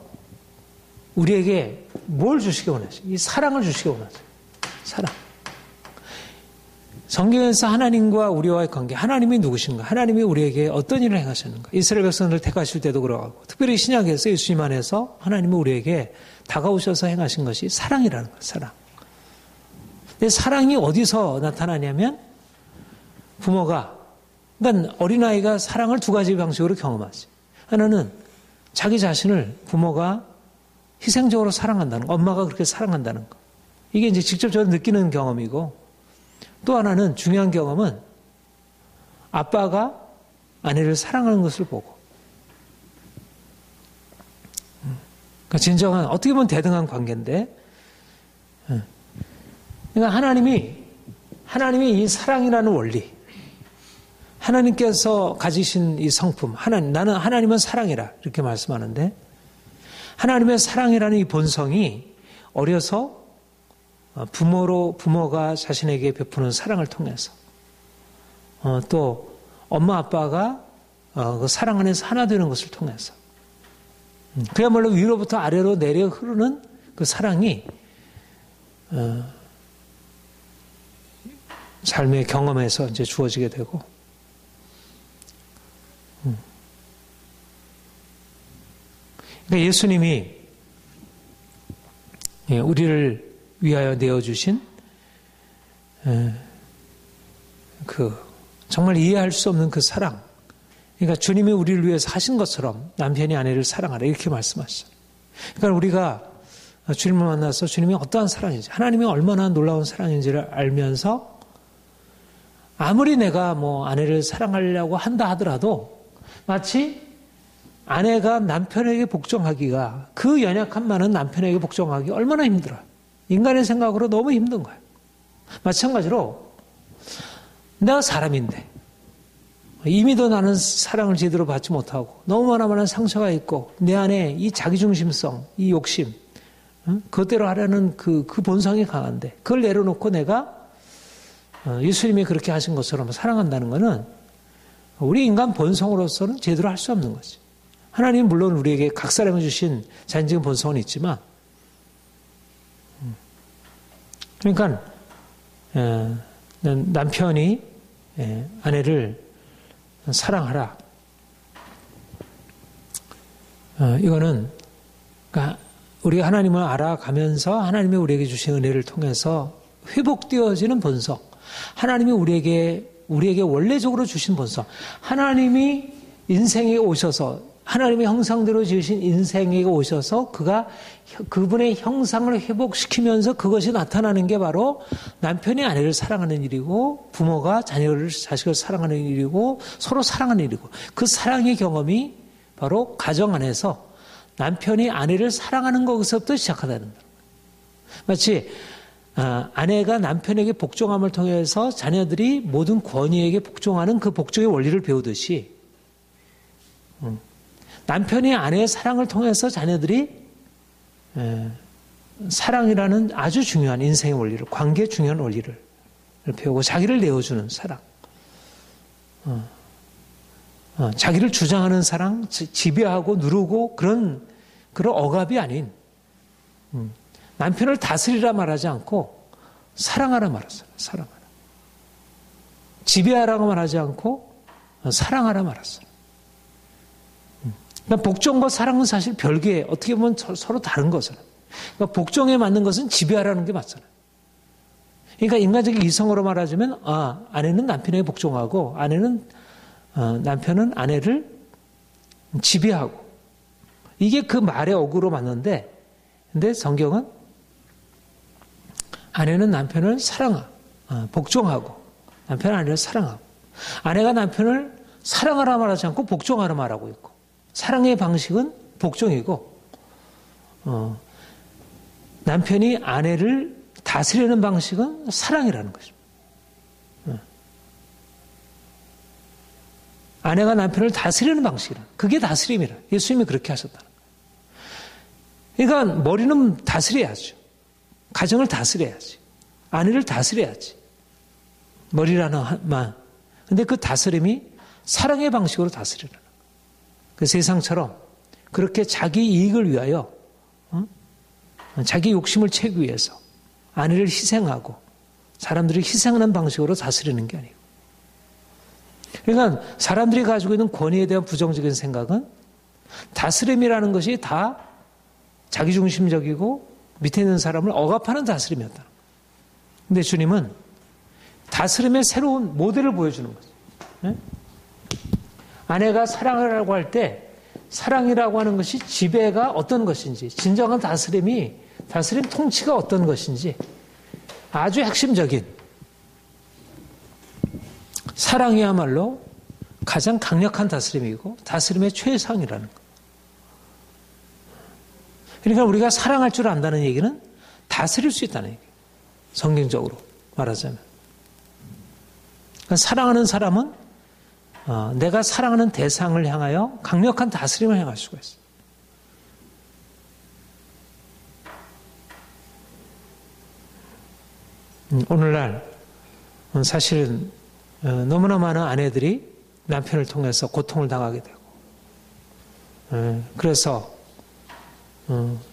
우리에게 뭘 주시기 원하시죠? 이 사랑을 주시기 원하죠. 사랑. 성경에서 하나님과 우리와의 관계, 하나님이 누구신가? 하나님이 우리에게 어떤 일을 행하셨는가? 이스라엘 백성들을 택하실 때도 그러고, 특별히 신약에서 예수님 안에서 하나님은 우리에게 다가오셔서 행하신 것이 사랑이라는 거예요, 사랑. 근데 사랑이 어디서 나타나냐면, 그러니까 어린아이가 사랑을 두 가지 방식으로 경험하지. 하나는 자기 자신을 부모가 희생적으로 사랑한다는 거, 엄마가 그렇게 사랑한다는 거. 이게 이제 직접적으로 느끼는 경험이고, 또 하나는 중요한 경험은 아빠가 아내를 사랑하는 것을 보고 그러니까 진정한 어떻게 보면 대등한 관계인데 그러니까 하나님이 이 사랑이라는 원리 하나님께서 가지신 이 성품 나는 하나님은 사랑이라 이렇게 말씀하는데 하나님의 사랑이라는 이 본성이 어려서 부모가 자신에게 베푸는 사랑을 통해서 또 엄마 아빠가 그 사랑 안에서 하나 되는 것을 통해서 그야말로 위로부터 아래로 내려 흐르는 그 사랑이 삶의 경험에서 이제 주어지게 되고 그러니까 예수님이 우리를 위하여 내어주신 그 정말 이해할 수 없는 그 사랑, 그러니까 주님이 우리를 위해서 하신 것처럼 남편이 아내를 사랑하라 이렇게 말씀하셨어요. 그러니까 우리가 주님을 만나서 주님이 어떠한 사랑인지, 하나님이 얼마나 놀라운 사랑인지를 알면서 아무리 내가 뭐 아내를 사랑하려고 한다 하더라도 마치 아내가 남편에게 복종하기가, 그 연약한 많은 남편에게 복종하기 얼마나 힘들어요. 인간의 생각으로 너무 힘든 거예요. 마찬가지로 내가 사람인데 이미도 나는 사랑을 제대로 받지 못하고 너무 많은 상처가 있고 내 안에 이 자기중심성, 이 욕심, 그것대로 하려는 그 본성이 강한데 그걸 내려놓고 내가 예수님이 그렇게 하신 것처럼 사랑한다는 것은 우리 인간 본성으로서는 제대로 할 수 없는 거지. 하나님은 물론 우리에게 각 사람이 주신 자연적인 본성은 있지만, 그러니까 남편이 아내를 사랑하라. 이거는 그러니까 우리가 하나님을 알아가면서 하나님이 우리에게 주신 은혜를 통해서 회복되어지는 본성, 하나님이 우리에게 원래적으로 주신 본성, 하나님이 인생에 오셔서 하나님의 형상대로 지으신 인생에 오셔서 그분의 형상을 회복시키면서 그것이 나타나는 게 바로 남편이 아내를 사랑하는 일이고 부모가 자식을 사랑하는 일이고 서로 사랑하는 일이고, 그 사랑의 경험이 바로 가정 안에서 남편이 아내를 사랑하는 것에서부터 시작하다는 거예요. 마치 아내가 남편에게 복종함을 통해서 자녀들이 모든 권위에게 복종하는 그 복종의 원리를 배우듯이 남편이 아내의 사랑을 통해서 자녀들이 사랑이라는 아주 중요한 인생의 원리를, 관계의 중요한 원리를 배우고 자기를 내어주는 사랑, 자기를 주장하는 사랑, 지배하고 누르고 그런 억압이 아닌 남편을 다스리라 말하지 않고 사랑하라 말했어요. 사랑하라. 지배하라고 말하지 않고 사랑하라 말했어요. 그러니까 복종과 사랑은 사실 별개, 어떻게 보면 서로 다른 거잖아요. 그러니까 복종에 맞는 것은 지배하라는 게 맞잖아요. 그러니까 인간적인 이성으로 말하자면 아내는 남편에게 복종하고 남편은 아내를 지배하고, 이게 그 말의 어구로 맞는데, 근데 성경은 아내는 남편을 복종하고 남편은 아내를 사랑하고, 아내가 남편을 사랑하라 말하지 않고 복종하라 말하고 있고, 사랑의 방식은 복종이고 남편이 아내를 다스리는 방식은 사랑이라는 거죠. 아내가 남편을 다스리는 방식이라, 그게 다스림이라. 예수님이 그렇게 하셨다는 거예요. 그러니까 머리는 다스려야죠. 가정을 다스려야지. 아내를 다스려야지. 머리라는 말. 근데 그 다스림이 사랑의 방식으로 다스리는. 그 세상처럼 그렇게 자기 이익을 위하여 자기 욕심을 채우기 위해서 아내를 희생하고 사람들을 희생하는 방식으로 다스리는 게 아니고, 그러니까 사람들이 가지고 있는 권위에 대한 부정적인 생각은 다스림이라는 것이 다 자기중심적이고 밑에 있는 사람을 억압하는 다스림이었다. 그런데 주님은 다스림의 새로운 모델을 보여주는 거죠. 네? 아내가 사랑하라고 할 때 사랑이라고 하는 것이 지배가 어떤 것인지, 진정한 다스림 통치가 어떤 것인지 아주 핵심적인, 사랑이야말로 가장 강력한 다스림이고 다스림의 최상이라는 것. 그러니까 우리가 사랑할 줄 안다는 얘기는 다스릴 수 있다는 얘기예요. 성경적으로 말하자면. 그러니까 사랑하는 사람은 내가 사랑하는 대상을 향하여 강력한 다스림을 행할 수가 있어요. 오늘날 사실은 너무나 많은 아내들이 남편을 통해서 고통을 당하게 되고, 그래서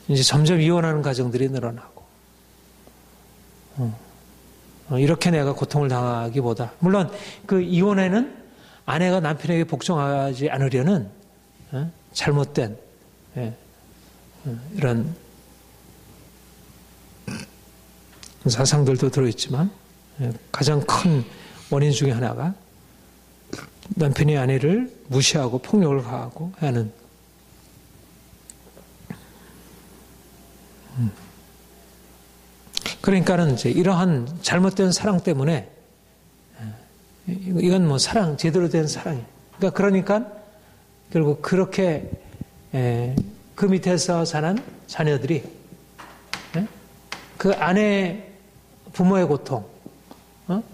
이제 점점 이혼하는 가정들이 늘어나고, 이렇게 내가 고통을 당하기보다, 물론 그 이혼에는 아내가 남편에게 복종하지 않으려는 잘못된 이런 사상들도 들어있지만, 가장 큰 원인 중에 하나가 남편이 아내를 무시하고 폭력을 가하고 하는, 그러니까는 이제 이러한 잘못된 사랑 때문에, 이건 뭐 사랑, 제대로 된 사랑이에요. 그러니까 결국 그렇게 그 밑에서 사는 자녀들이 그 아내, 부모의 고통,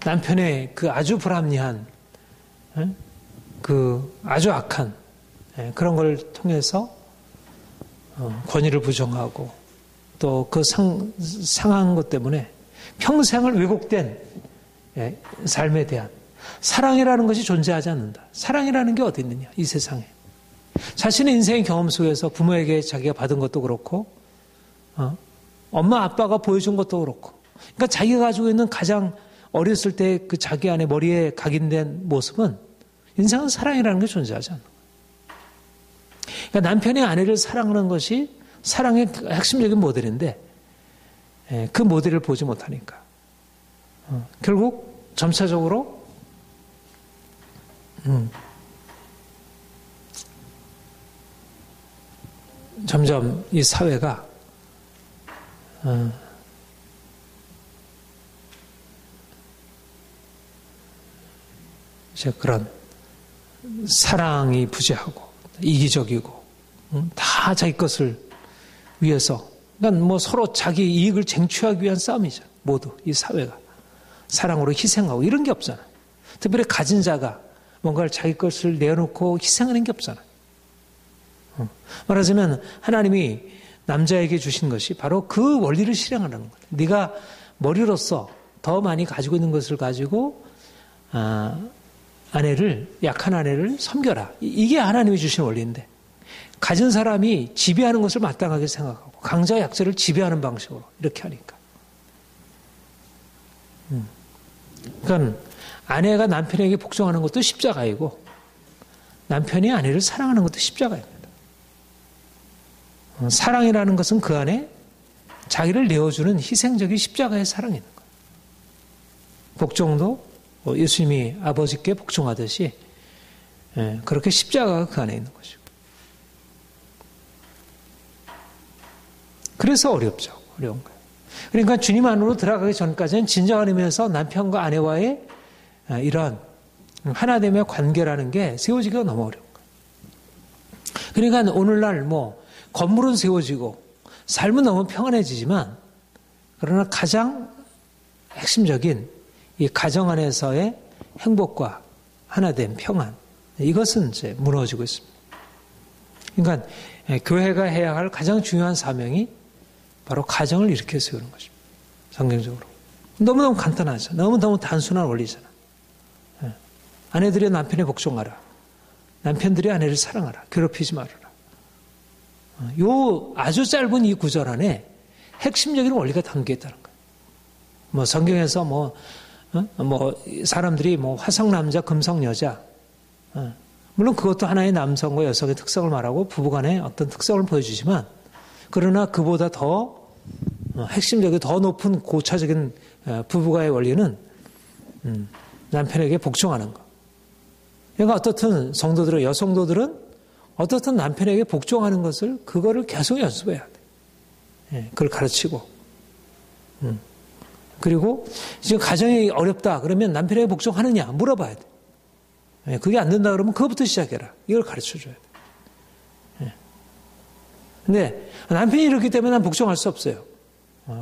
남편의 그 아주 불합리한, 그 아주 악한 그런 걸 통해서 권위를 부정하고, 또 그 상한 것 때문에 평생을 왜곡된 삶에 대한 사랑이라는 것이 존재하지 않는다. 사랑이라는 게 어디 있느냐, 이 세상에. 자신의 인생의 경험 속에서 부모에게 자기가 받은 것도 그렇고, 엄마 아빠가 보여준 것도 그렇고, 그러니까 자기가 가지고 있는 가장 어렸을 때 그 자기 안에 머리에 각인된 모습은 인생은 사랑이라는 게 존재하지 않는 거예요. 그러니까 남편이 아내를 사랑하는 것이 사랑의 핵심적인 모델인데, 그 모델을 보지 못하니까 결국 점차적으로 점점 이 사회가 이제 그런 사랑이 부재하고 이기적이고, 다 자기 것을 위해서, 그러니까 뭐 서로 자기 이익을 쟁취하기 위한 싸움이죠. 모두 이 사회가 사랑으로 희생하고 이런 게 없잖아요. 특별히 가진 자가 뭔가를 자기 것을 내어놓고 희생하는 게 없잖아요. 말하자면 하나님이 남자에게 주신 것이 바로 그 원리를 실행하는 거예요. 네가 머리로서 더 많이 가지고 있는 것을 가지고 아내를, 약한 아내를 섬겨라. 이게 하나님이 주신 원리인데, 가진 사람이 지배하는 것을 마땅하게 생각하고 강자와 약자를 지배하는 방식으로 이렇게 하니까. 그러니까 아내가 남편에게 복종하는 것도 십자가이고, 남편이 아내를 사랑하는 것도 십자가입니다. 사랑이라는 것은 그 안에 자기를 내어주는 희생적인 십자가의 사랑이 있는 거예요. 복종도 예수님이 아버지께 복종하듯이 그렇게 십자가가 그 안에 있는 것이고. 그래서 어렵죠. 어려운 거예요. 그러니까 주님 안으로 들어가기 전까지는 진정한 의미에서 남편과 아내와의 이런 하나됨의 관계라는 게 세워지기가 너무 어려운 거예요. 그러니까 오늘날 뭐 건물은 세워지고 삶은 너무 평안해지지만, 그러나 가장 핵심적인 이 가정 안에서의 행복과 하나됨, 평안, 이것은 이제 무너지고 있습니다. 그러니까 교회가 해야 할 가장 중요한 사명이 바로 가정을 일으켜 세우는 것입니다. 성경적으로. 너무너무 간단하죠. 너무너무 단순한 원리잖아. 아내들이 남편에 복종하라. 남편들이 아내를 사랑하라. 괴롭히지 말아라. 요 아주 짧은 이 구절 안에 핵심적인 원리가 담겨 있다는 거예요. 뭐 성경에서 뭐 사람들이 뭐 화성 남자, 금성 여자, 물론 그것도 하나의 남성과 여성의 특성을 말하고 부부간의 어떤 특성을 보여주지만, 그러나 그보다 더 핵심적이고 더 높은 고차적인 부부가의 원리는 남편에게 복종하는 것. 그러니까 어떻든 성도들은, 여성도들은 어떻든 남편에게 복종하는 것을, 그거를 계속 연습해야 돼. 그걸 가르치고. 그리고 지금 가정이 어렵다 그러면 남편에게 복종하느냐 물어봐야 돼. 그게 안 된다 그러면 그것부터 시작해라. 이걸 가르쳐줘야 돼. 근데 남편이 이렇기 때문에 난 복종할 수 없어요.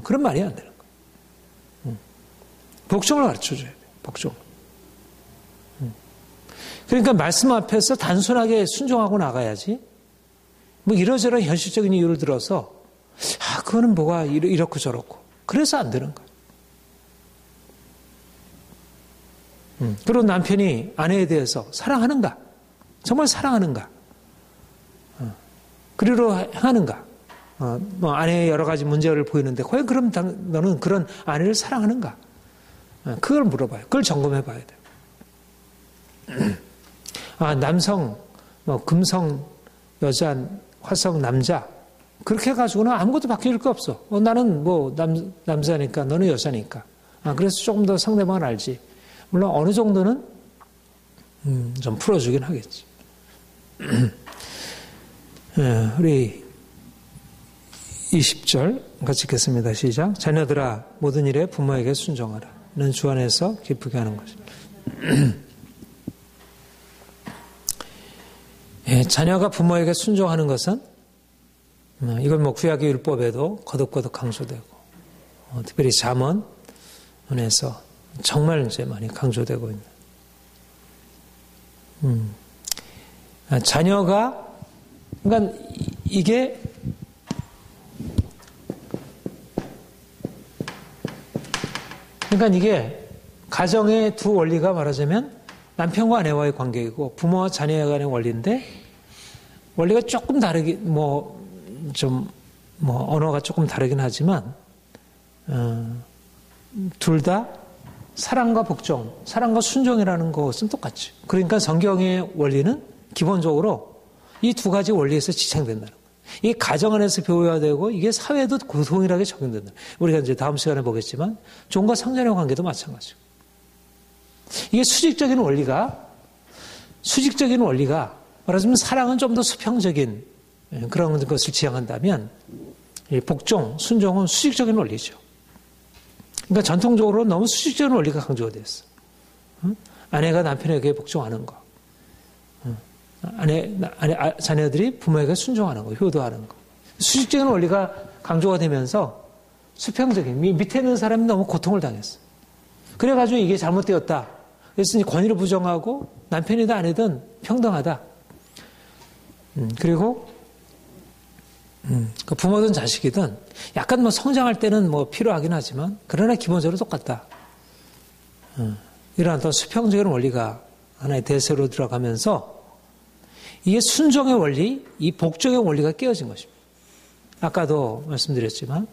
그런 말이 안 되는 거예요. 복종을 가르쳐줘야 돼. 복종. 그러니까 말씀 앞에서 단순하게 순종하고 나가야지, 뭐 이러저러 현실적인 이유를 들어서 그거는 뭐가 이렇고 저렇고 그래서 안 되는 거예요. 그리고 남편이 아내에 대해서 사랑하는가? 정말 사랑하는가? 그리로 하는가? 뭐 아내의 여러 가지 문제를 보이는데 과연 그럼 너는 그런 아내를 사랑하는가? 그걸 물어봐요. 그걸 점검해 봐야 돼요. 남성, 뭐 금성 여자, 화성 남자 그렇게 해가지고는 아무것도 바뀔 거 없어. 나는 뭐 남자니까 너는 여자니까. 그래서 조금 더 상대방을 알지. 물론 어느 정도는 좀 풀어주긴 하겠지. 우리 20절 같이 읽겠습니다. 시작. 자녀들아 모든 일에 부모에게 순종하라. 는 주 안에서 기쁘게 하는 것입니다. 자녀가 부모에게 순종하는 것은 이건 뭐 구약의 율법에도 거듭거듭 강조되고 특별히 잠언에서 정말 이제 많이 강조되고 있는 자녀가 그러니까 이게 가정의 두 원리가 말하자면 남편과 아내와의 관계이고 부모와 자녀 간의 원리인데 원리가 조금 다르게 언어가 조금 다르긴 하지만 둘 다 사랑과 복종, 사랑과 순종이라는 것은 똑같죠. 그러니까 성경의 원리는 기본적으로 이 두 가지 원리에서 지탱된다는 거예요. 이게 가정 안에서 배워야 되고 이게 사회에도 동일하게 적용된다. 우리가 이제 다음 시간에 보겠지만 종과 상전의 관계도 마찬가지고. 이게 수직적인 원리가 말하자면 사랑은 좀 더 수평적인 그런 것을 지향한다면 복종, 순종은 수직적인 원리죠. 그러니까 전통적으로 너무 수직적인 원리가 강조가 됐어. 아내가 남편에게 복종하는 거. 자녀들이 부모에게 순종하는 거, 효도하는 거. 수직적인 원리가 강조가 되면서 수평적인, 밑에 있는 사람이 너무 고통을 당했어. 그래가지고 이게 잘못되었다. 그래서 권위를 부정하고 남편이든 아내든 평등하다. 그리고 부모든 자식이든 약간 성장할 때는 필요하긴 하지만 그러나 기본적으로 똑같다. 이러한 또 수평적인 원리가 하나의 대세로 들어가면서 이게 순종의 원리, 이 복종의 원리가 깨어진 것입니다. 아까도 말씀드렸지만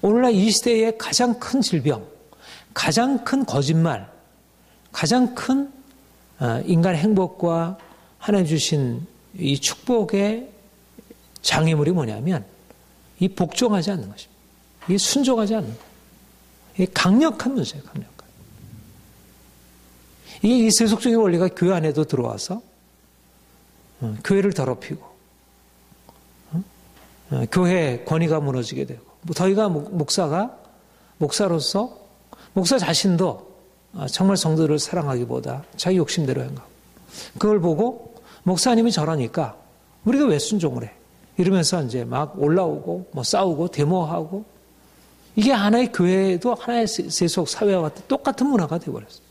오늘날 이 시대의 가장 큰 질병, 가장 큰 거짓말, 가장 큰 인간의 행복과 하나님 주신 이 축복의 장애물이 뭐냐면 이 복종하지 않는 것입니다. 이 순종하지 않는 것. 이 강력한 문제예요. 강력한. 이게 이 세속적인 원리가 교회 안에도 들어와서 교회를 더럽히고 교회 권위가 무너지게 되고 더 이상 목사로서 목사 자신도 정말 성도들을 사랑하기보다 자기 욕심대로 행하고 그걸 보고 목사님이 저러니까 우리가 왜 순종을 해? 이러면서 이제 막 올라오고 싸우고 데모하고 이게 하나의 교회도 하나의 세속 사회와 똑같은 문화가 되어버렸어요.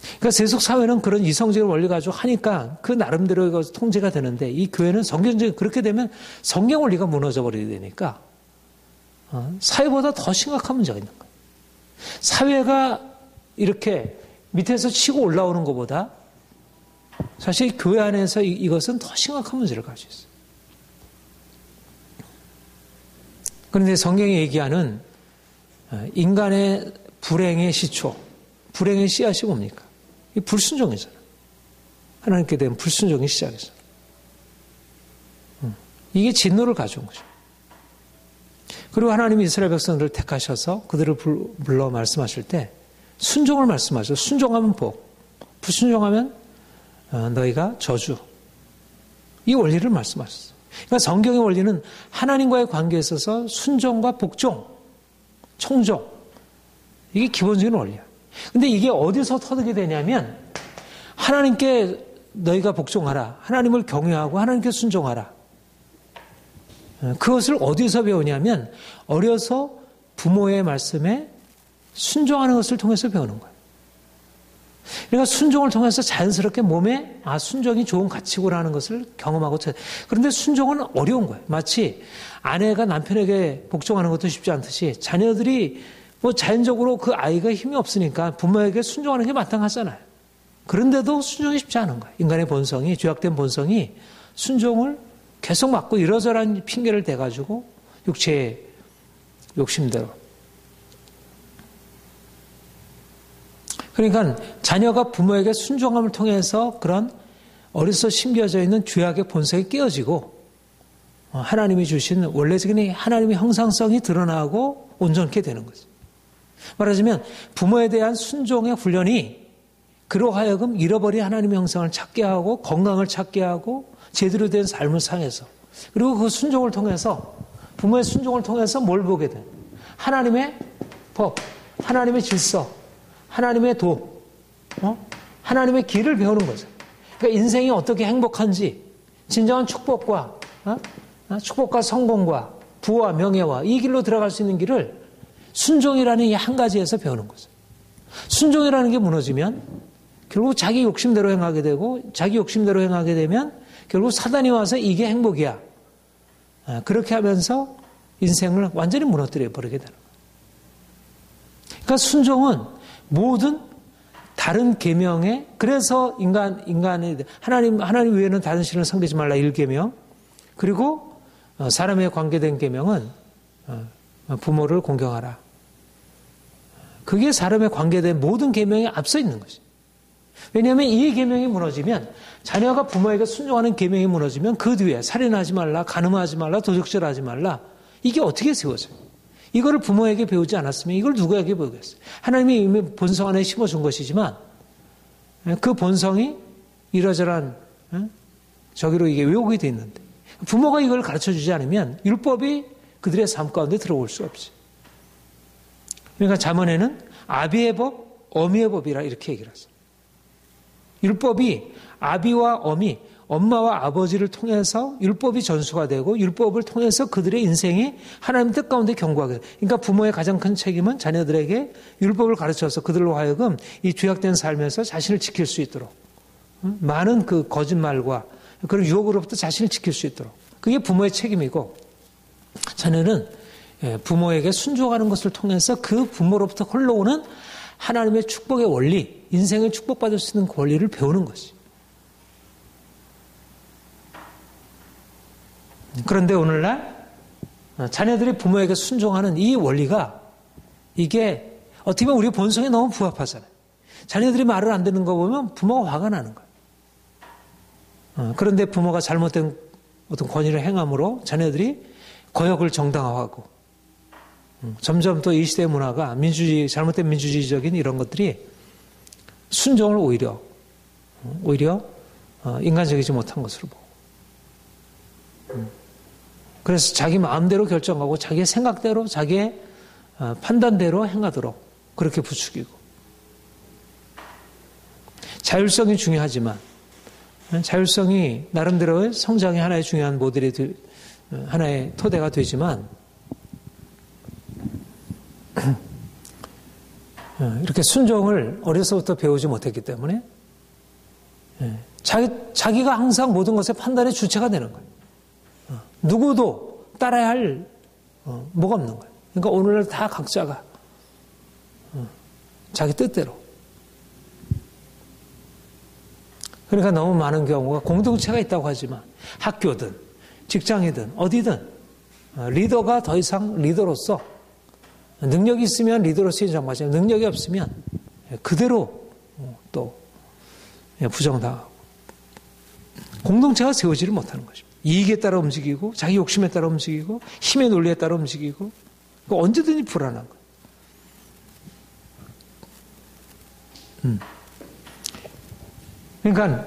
그러니까 세속 사회는 그런 이성적인 원리 가지고 하니까 그 나름대로 통제가 되는데 이 교회는 성경적인 그렇게 되면 성경 원리가 무너져 버리게 되니까 사회보다 더 심각한 문제가 있는 거예요. 사회가 이렇게 밑에서 치고 올라오는 것보다 사실 교회 안에서 이것은 더 심각한 문제를 가지고 있어요. 그런데 성경이 얘기하는 인간의 불행의 시초, 불행의 씨앗이 뭡니까? 이 불순종이잖아요. 하나님께 대한 불순종이 시작이잖아요. 이게 진노를 가져온 거죠. 그리고 하나님이 이스라엘 백성들을 택하셔서 그들을 불러 말씀하실 때 순종을 말씀하셔. 순종하면 복, 불순종하면 너희가 저주. 이 원리를 말씀하셨어요. 그러니까 성경의 원리는 하나님과의 관계에 있어서 순종과 복종, 청종. 이게 기본적인 원리야. 근데 이게 어디서 터득이 되냐면 하나님께 너희가 복종하라. 하나님을 경외하고 하나님께 순종하라. 그것을 어디서 배우냐면 어려서 부모의 말씀에 순종하는 것을 통해서 배우는 거예요. 그러니까 순종을 통해서 자연스럽게 몸에 순종이 좋은 가치구라는 것을 경험하고 그런데 순종은 어려운 거예요. 마치 아내가 남편에게 복종하는 것도 쉽지 않듯이 자녀들이 뭐 자연적으로 그 아이가 힘이 없으니까 부모에게 순종하는 게 마땅하잖아요. 그런데도 순종이 쉽지 않은 거예요. 인간의 본성이, 죄악된 본성이 순종을 계속 막고 이러저러한 핑계를 대가지고 육체의 욕심대로. 그러니까 자녀가 부모에게 순종함을 통해서 그런 어려서 심겨져 있는 죄악의 본성이 깨어지고 하나님이 주신 원래적인 하나님의 형상성이 드러나고 온전케 되는 거죠. 말하자면 부모에 대한 순종의 훈련이 그로 하여금 잃어버린 하나님의 형상을 찾게 하고 건강을 찾게 하고 제대로 된 삶을 상해서 그리고 그 순종을 통해서 부모의 순종을 통해서 뭘 보게 돼? 하나님의 법, 하나님의 질서, 하나님의 도, 하나님의 길을 배우는 거죠. 그러니까 인생이 어떻게 행복한지 진정한 축복과 축복과 성공과 부와 명예와 이 길로 들어갈 수 있는 길을 순종이라는 이 한 가지에서 배우는 거죠. 순종이라는 게 무너지면 결국 자기 욕심대로 행하게 되고 자기 욕심대로 행하게 되면 결국 사단이 와서 이게 행복이야. 그렇게 하면서 인생을 완전히 무너뜨려 버리게 되는 거예요. 그러니까 순종은 모든 다른 계명에 그래서 인간이 하나님 외에는 다른 신을 섬기지 말라 1계명 그리고 사람에 관계된 계명은 부모를 공경하라. 그게 사람에 관계된 모든 계명에 앞서 있는 것이죠. 왜냐하면 이 계명이 무너지면 자녀가 부모에게 순종하는 계명이 무너지면 그 뒤에 살인하지 말라, 간음하지 말라, 도적질하지 말라 이게 어떻게 세워져요? 이거를 부모에게 배우지 않았으면 이걸 누구에게 배우겠어요? 하나님이 이미 본성 안에 심어준 것이지만 그 본성이 이러저러한 저기로 이게 왜곡이 돼 있는데 부모가 이걸 가르쳐주지 않으면 율법이 그들의 삶 가운데 들어올 수 없지. 그러니까 잠언에는 아비의 법, 어미의 법이라 이렇게 얘기를 하죠. 율법이 아비와 어미, 엄마와 아버지를 통해서 율법이 전수가 되고 율법을 통해서 그들의 인생이 하나님 뜻 가운데 견고하게 돼요. 그러니까 부모의 가장 큰 책임은 자녀들에게 율법을 가르쳐서 그들로 하여금 이 죄악된 삶에서 자신을 지킬 수 있도록 많은 그 거짓말과 그런 유혹으로부터 자신을 지킬 수 있도록 그게 부모의 책임이고 자녀는 부모에게 순종하는 것을 통해서 그 부모로부터 흘러오는 하나님의 축복의 원리, 인생을 축복받을 수 있는 권리를 배우는 것이. 그런데 오늘날 자녀들이 부모에게 순종하는 이 원리가 이게 어떻게 보면 우리 본성에 너무 부합하잖아요. 자녀들이 말을 안 듣는 거 보면 부모가 화가 나는 거예요. 그런데 부모가 잘못된 어떤 권위를 행함으로 자녀들이 거역을 정당화하고 점점 또 이 시대의 문화가 민주주의, 잘못된 민주주의적인 이런 것들이 순종을 오히려 인간적이지 못한 것으로 보고 그래서 자기 마음대로 결정하고 자기의 생각대로 자기의 판단대로 행하도록 그렇게 부추기고 자율성이 중요하지만 자율성이 나름대로의 성장의 하나의 중요한 모델이 하나의 토대가 되지만 이렇게 순종을 어려서부터 배우지 못했기 때문에 자기가 항상 모든 것의 판단의 주체가 되는 거예요. 누구도 따라야 할 뭐가 없는 거예요. 그러니까 오늘날 다 각자가 자기 뜻대로. 그러니까 너무 많은 경우가 공동체가 있다고 하지만 학교든 직장이든 어디든 리더가 더 이상 리더로서 능력이 있으면 리더로서 인정받지만 능력이 없으면 그대로 또 부정당하고 공동체가 세우지를 못하는 것입니다. 이익에 따라 움직이고 자기 욕심에 따라 움직이고 힘의 논리에 따라 움직이고 언제든지 불안한 거예요. 그러니까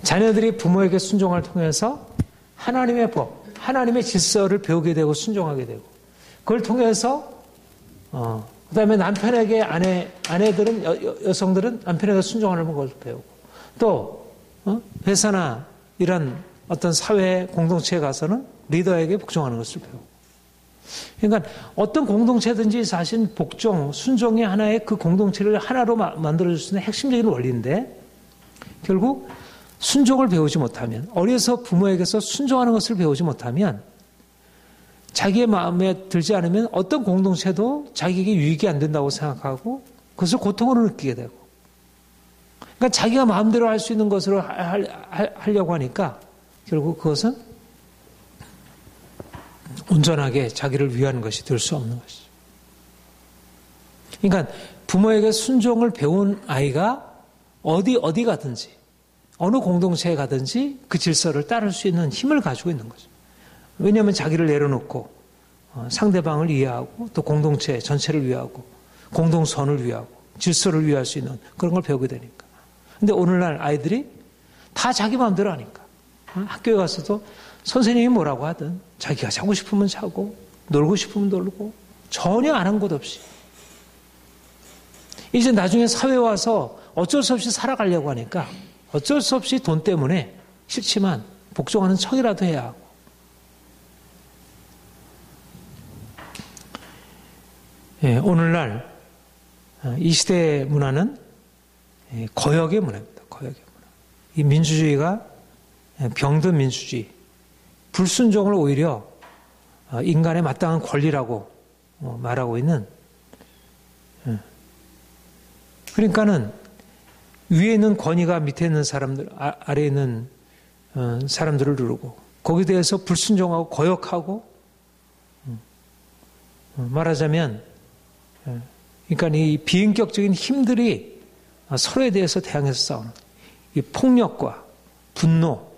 자녀들이 부모에게 순종을 통해서 하나님의 법, 하나님의 질서를 배우게 되고 순종하게 되고 그걸 통해서 그다음에 남편에게 아내들은 여성들은 남편에게 순종하는 것을 배우고 또 회사나 이런 어떤 사회 공동체에 가서는 리더에게 복종하는 것을 배우고 그러니까 어떤 공동체든지 사실 복종, 순종이 하나의 그 공동체를 하나로 만들어줄 수 있는 핵심적인 원리인데 결국 순종을 배우지 못하면 어려서 부모에게서 순종하는 것을 배우지 못하면 자기의 마음에 들지 않으면 어떤 공동체도 자기에게 유익이 안 된다고 생각하고 그것을 고통으로 느끼게 되고, 그러니까 자기가 마음대로 할 수 있는 것으로 하려고 하니까 결국 그것은 온전하게 자기를 위한 것이 될 수 없는 것이죠. 그러니까 부모에게 순종을 배운 아이가 어디 가든지 어느 공동체에 가든지 그 질서를 따를 수 있는 힘을 가지고 있는 거죠. 왜냐하면 자기를 내려놓고 상대방을 이해하고 또 공동체 전체를 위하고 공동선을 위하고 질서를 위할 수 있는 그런 걸 배우게 되니까. 근데 오늘날 아이들이 다 자기 마음대로 하니까 학교에 가서도 선생님이 뭐라고 하든 자기가 자고 싶으면 자고 놀고 싶으면 놀고 전혀 안 한 것 없이 이제 나중에 사회에 와서 어쩔 수 없이 살아가려고 하니까 어쩔 수 없이 돈 때문에 싫지만 복종하는 척이라도 해야 하고. 예, 오늘날 이 시대의 문화는 거역의 문화입니다. 거역의 문화. 이 민주주의가 병든 민주주의, 불순종을 오히려 인간의 마땅한 권리라고 말하고 있는, 그러니까는 위에 있는 권위가 밑에 있는 사람들, 아래에 있는 사람들을 누르고 거기에 대해서 불순종하고 거역하고, 말하자면 그러니까 이 비인격적인 힘들이 서로에 대해서 대항해서 싸우는 이 폭력과 분노,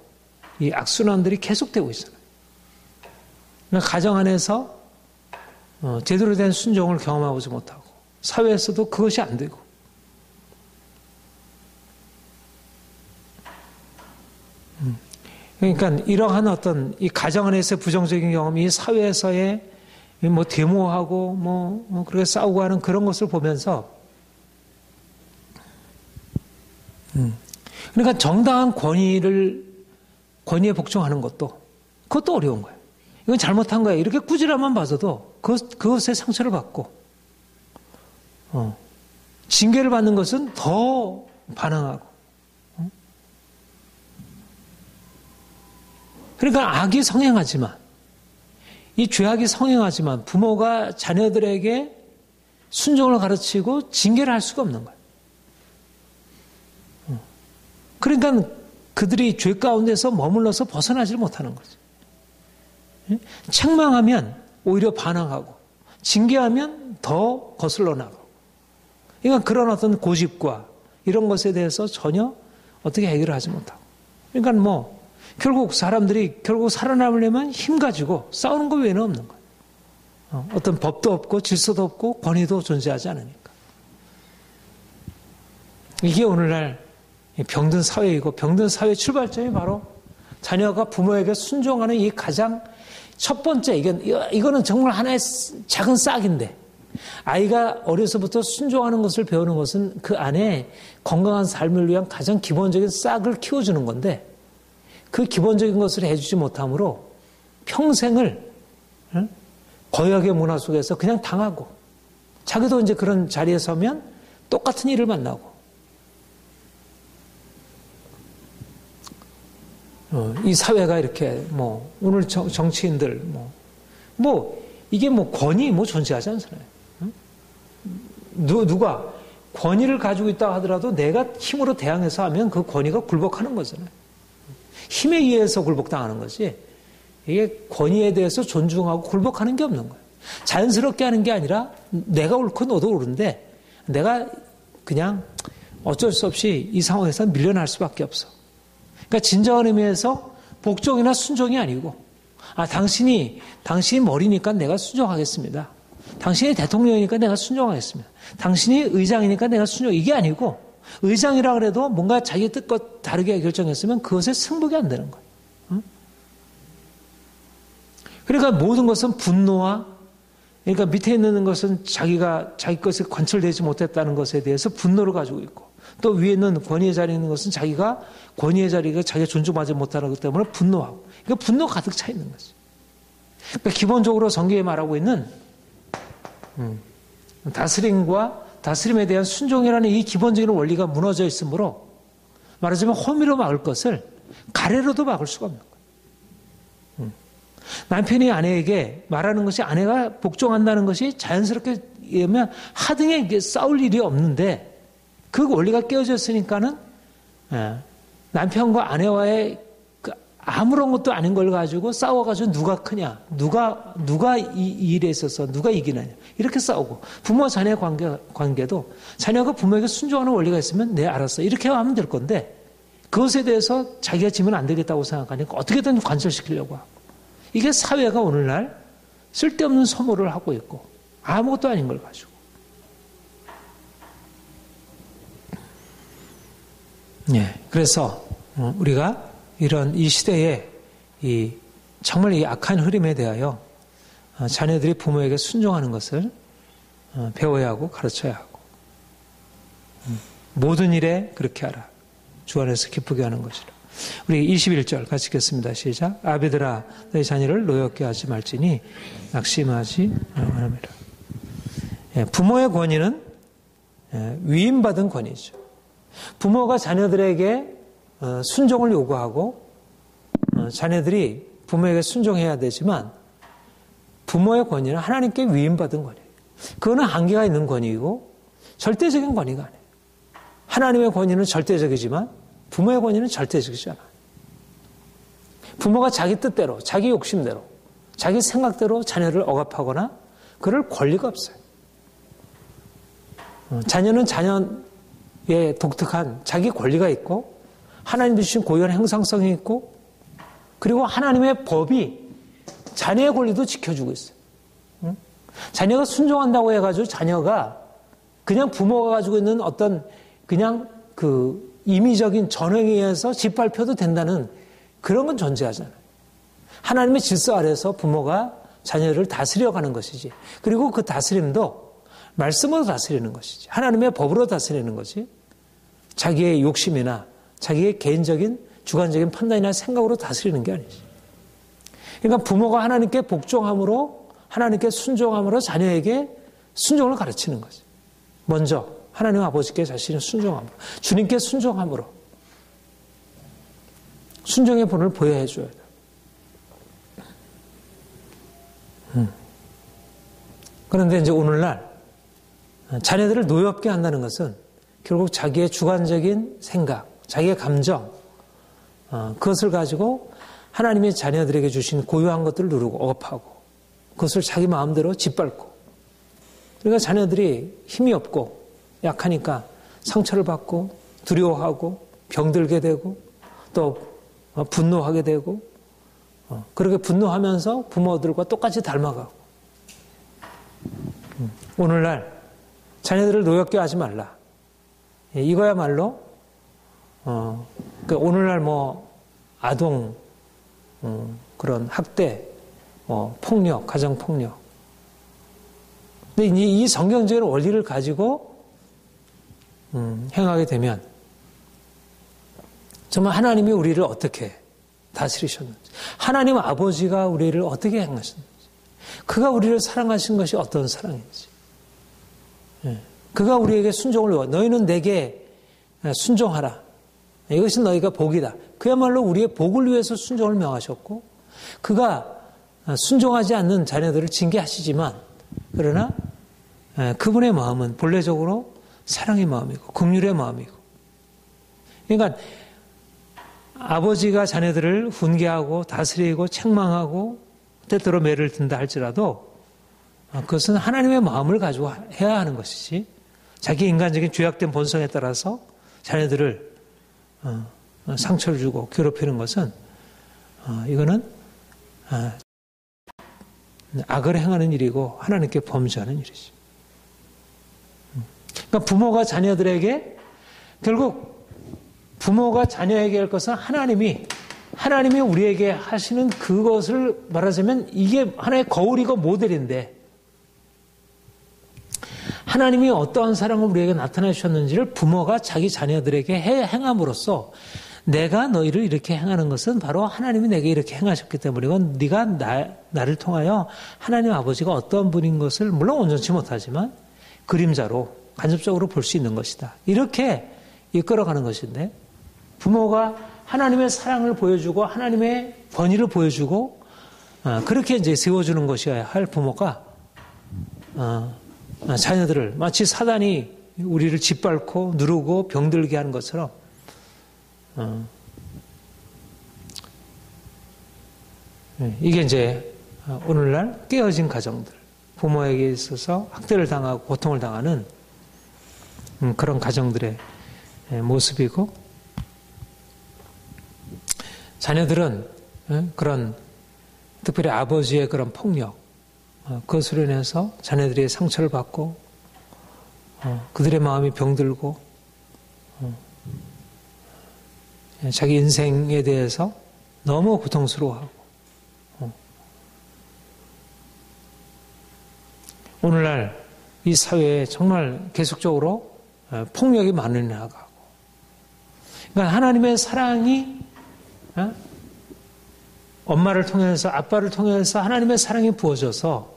이 악순환들이 계속되고 있어요. 그러니까 가정 안에서 제대로 된 순종을 경험하지 못하고 사회에서도 그것이 안 되고, 그러니까 이러한 어떤 이 가정 안에서의 부정적인 경험이 사회에서의 뭐 데모하고 뭐 그렇게 싸우고 하는 그런 것을 보면서, 그러니까 정당한 권위에 복종하는 그것도 어려운 거예요. 이건 잘못한 거예요. 이렇게 꾸지람만 봐서도 그것에 상처를 받고, 징계를 받는 것은 더 반항하고. 그러니까 악이 성행하지만, 이 죄악이 성행하지만 부모가 자녀들에게 순종을 가르치고 징계를 할 수가 없는 거예요. 그러니까 그들이 죄 가운데서 머물러서 벗어나질 못하는 거죠. 책망하면 오히려 반항하고, 징계하면 더 거슬러 나가고. 그러니까 그런 어떤 고집과 이런 것에 대해서 전혀 어떻게 해결을 하지 못하고. 그러니까 결국 사람들이 살아남으려면 힘 가지고 싸우는 것 외에는 없는 거예요. 어떤 법도 없고 질서도 없고 권위도 존재하지 않으니까. 이게 오늘날 병든 사회이고, 병든 사회의 출발점이 바로 자녀가 부모에게 순종하는 이 가장 첫 번째, 이거는 정말 하나의 작은 싹인데, 아이가 어려서부터 순종하는 것을 배우는 것은 그 안에 건강한 삶을 위한 가장 기본적인 싹을 키워주는 건데, 그 기본적인 것을 해주지 못함으로 평생을 거역의 문화 속에서 그냥 당하고, 자기도 이제 그런 자리에 서면 똑같은 일을 만나고, 이 사회가 이렇게 오늘 정치인들 이게 권위 존재하지 않잖아요. 누가 권위를 가지고 있다 하더라도 내가 힘으로 대항해서 하면 그 권위가 굴복하는 거잖아요. 힘에 의해서 굴복당하는 거지, 이게 권위에 대해서 존중하고 굴복하는 게 없는 거예요. 자연스럽게 하는 게 아니라 내가 옳고 너도 옳은데 내가 그냥 어쩔 수 없이 이 상황에서 밀려날 수밖에 없어. 그러니까 진정한 의미에서 복종이나 순종이 아니고, 당신이 머리니까 내가 순종하겠습니다. 당신이 대통령이니까 내가 순종하겠습니다. 당신이 의장이니까 내가 이게 아니고, 의장이라 그래도 뭔가 자기 뜻과 다르게 결정했으면 그것에 승복이 안 되는 거예요. 그러니까 모든 것은 분노와, 그러니까 밑에 있는 것은 자기 것에 관철되지 못했다는 것에 대해서 분노를 가지고 있고, 또 위에 있는 권위의 자리에 있는 것은 자기가 권위의 자리가 자기가 존중받지 못하는 것 때문에 분노하고, 그러니까 분노가 가득 차 있는 거지. 그러니까 기본적으로 성경에 말하고 있는 다스림에 대한 순종이라는 이 기본적인 원리가 무너져 있으므로, 말하자면 호미로 막을 것을 가래로도 막을 수가 없는 거예요. 남편이 아내에게 말하는 것이 아내가 복종한다는 것이 자연스럽게 얘기하면 하등에 싸울 일이 없는데 그 원리가 깨어졌으니까는 남편과 아내와의 아무런 것도 아닌 걸 가지고 싸워가지고 누가 크냐, 누가 이 일에 있어서 누가 이기느냐 이렇게 싸우고 부모와 자녀의 관계도 자녀가 부모에게 순종하는 원리가 있으면 네 알았어 이렇게 하면 될 건데 그것에 대해서 자기가 지면 안 되겠다고 생각하니까 어떻게든 관철시키려고 하고 이게 사회가 오늘날 쓸데없는 소모를 하고 있고 아무것도 아닌 걸 가지고 그래서 우리가 이런 이 시대에 정말 이 악한 흐름에 대하여 자녀들이 부모에게 순종하는 것을 배워야 하고 가르쳐야 하고 모든 일에 그렇게 하라. 주 안에서 기쁘게 하는 것이라. 우리 21절 같이 읽겠습니다. 시작. 아비들아 너희 자녀를 노엽게 하지 말지니 낙심하지 말아라. 부모의 권위는 위임받은 권위죠. 부모가 자녀들에게 순종을 요구하고 자녀들이 부모에게 순종해야 되지만 부모의 권위는 하나님께 위임받은 권위예요. 그거는 한계가 있는 권위이고 절대적인 권위가 아니에요. 하나님의 권위는 절대적이지만 부모의 권위는 절대적이지 않아요. 부모가 자기 뜻대로, 자기 욕심대로, 자기 생각대로 자녀를 억압하거나 그럴 권리가 없어요. 자녀는 자녀의 독특한 자기 권리가 있고 하나님 주신 고유한 형상성이 있고 그리고 하나님의 법이 자녀의 권리도 지켜주고 있어요. 자녀가 순종한다고 해가지고 자녀가 그냥 부모가 가지고 있는 어떤 그냥 그 임의적인 전횡에 의해서 짓밟혀도 된다는 그런 건 존재하잖아요. 하나님의 질서 아래서 부모가 자녀를 다스려가는 것이지. 그리고 그 다스림도 말씀으로 다스리는 것이지. 하나님의 법으로 다스리는 것이 자기의 욕심이나 자기의 개인적인 주관적인 판단이나 생각으로 다스리는 게 아니지. 그러니까 부모가 하나님께 복종함으로 하나님께 순종함으로 자녀에게 순종을 가르치는 거지. 먼저 하나님 아버지께 자신을 순종함으로 주님께 순종함으로 순종의 본을 보여해 줘야 돼. 그런데 이제 오늘날 자녀들을 노엽게 한다는 것은 결국 자기의 주관적인 생각, 자기의 감정, 그것을 가지고 하나님의 자녀들에게 주신 고유한 것들을 누르고 억압하고 그것을 자기 마음대로 짓밟고 그러니까 자녀들이 힘이 없고 약하니까 상처를 받고 두려워하고 병들게 되고 또 분노하게 되고 그렇게 분노하면서 부모들과 똑같이 닮아가고 오늘날 자녀들을 노엽게 하지 말라. 이거야말로 오늘날 아동 그런 학대, 폭력, 가정 폭력. 근데 이 성경적인 원리를 가지고 행하게 되면 정말 하나님이 우리를 어떻게 다스리셨는지, 하나님 아버지가 우리를 어떻게 행하셨는지, 그가 우리를 사랑하신 것이 어떤 사랑인지, 그가 우리에게 순종을 요구. 너희는 내게 순종하라. 이것이 너희가 복이다. 그야말로 우리의 복을 위해서 순종을 명하셨고 그가 순종하지 않는 자녀들을 징계하시지만 그러나 그분의 마음은 본래적으로 사랑의 마음이고 긍휼의 마음이고 그러니까 아버지가 자녀들을 훈계하고 다스리고 책망하고 때때로 매를 든다 할지라도 그것은 하나님의 마음을 가지고 해야 하는 것이지 자기 인간적인 죄악된 본성에 따라서 자녀들을 상처를 주고 괴롭히는 것은 이거는 악을 행하는 일이고 하나님께 범죄하는 일이지. 그러니까 부모가 자녀들에게 결국 부모가 자녀에게 할 것은 하나님이 우리에게 하시는 그것을 말하자면 이게 하나의 거울이고 모델인데 하나님이 어떠한 사랑을 우리에게 나타내 주셨는지를 부모가 자기 자녀들에게 행함으로써 내가 너희를 이렇게 행하는 것은 바로 하나님이 내게 이렇게 행하셨기 때문이고 네가 나를 통하여 하나님 아버지가 어떠한 분인 것을 물론 온전치 못하지만 그림자로 간접적으로 볼 수 있는 것이다. 이렇게 이끌어가는 것인데 부모가 하나님의 사랑을 보여주고 하나님의 권위를 보여주고 그렇게 이제 세워주는 것이어야 할 부모가 자녀들을 마치 사단이 우리를 짓밟고 누르고 병들게 하는 것처럼 이게 이제 오늘날 깨어진 가정들, 부모에게 있어서 학대를 당하고 고통을 당하는 그런 가정들의 모습이고, 자녀들은 그런 특별히 아버지의 그런 폭력, 그것으로 인해서 자녀들이 상처를 받고 그들의 마음이 병들고 자기 인생에 대해서 너무 고통스러워하고, 오늘날 이 사회에 정말 계속적으로 폭력이 많이 나가고, 그러니까 하나님의 사랑이 엄마를 통해서, 아빠를 통해서 하나님의 사랑이 부어져서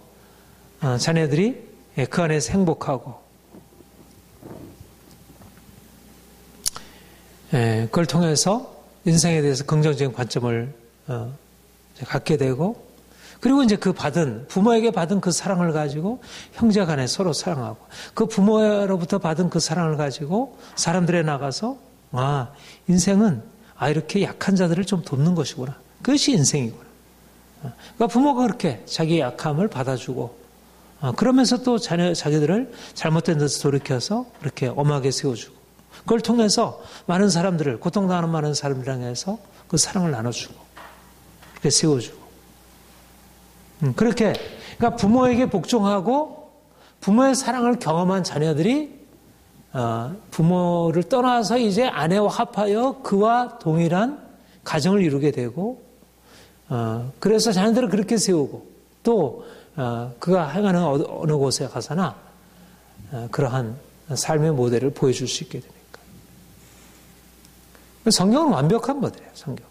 자녀들이 그 안에서 행복하고, 그걸 통해서 인생에 대해서 긍정적인 관점을 갖게 되고, 그리고 이제 부모에게 받은 그 사랑을 가지고 형제 간에 서로 사랑하고, 그 부모로부터 받은 그 사랑을 가지고 사람들에 나가서, 인생은 이렇게 약한 자들을 좀 돕는 것이구나. 그것이 인생이구나. 그러니까 부모가 그렇게 자기의 약함을 받아주고, 그러면서 또 자기들을 잘못된 데서 돌이켜서 그렇게 엄하게 세워주고, 그걸 통해서 많은 사람들을, 고통당하는 많은 사람들을 향해서 그 사랑을 나눠주고, 이렇게 세워주고. 그렇게, 그러니까 부모에게 복종하고 부모의 사랑을 경험한 자녀들이 부모를 떠나서 이제 아내와 합하여 그와 동일한 가정을 이루게 되고, 그래서 자녀들을 그렇게 세우고, 또 그가 행하는 어느 곳에 가서나 그러한 삶의 모델을 보여줄 수 있게 되니까. 성경은 완벽한 모델이에요, 성경.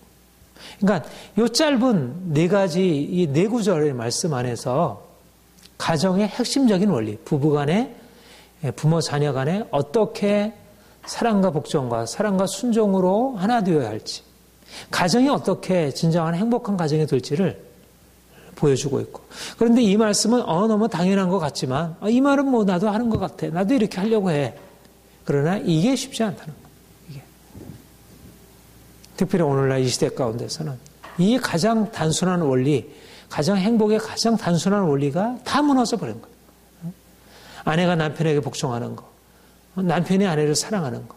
그러니까 이 짧은 네 가지, 이 네 구절의 말씀 안에서 가정의 핵심적인 원리, 부부간에, 부모 자녀 간에 어떻게 사랑과 복종과 사랑과 순종으로 하나 되어야 할지, 가정이 어떻게 진정한 행복한 가정이 될지를 보여주고 있고, 그런데 이 말씀은 너무 당연한 것 같지만, 이 말은 뭐 나도 하는 것 같아, 나도 이렇게 하려고 해. 그러나 이게 쉽지 않다는 거예요. 이게 특별히 오늘날 이 시대 가운데서는 이 가장 단순한 원리, 가정 행복의 가장 단순한 원리가 다 무너져 버린 거예요. 아내가 남편에게 복종하는 거, 남편이 아내를 사랑하는 거,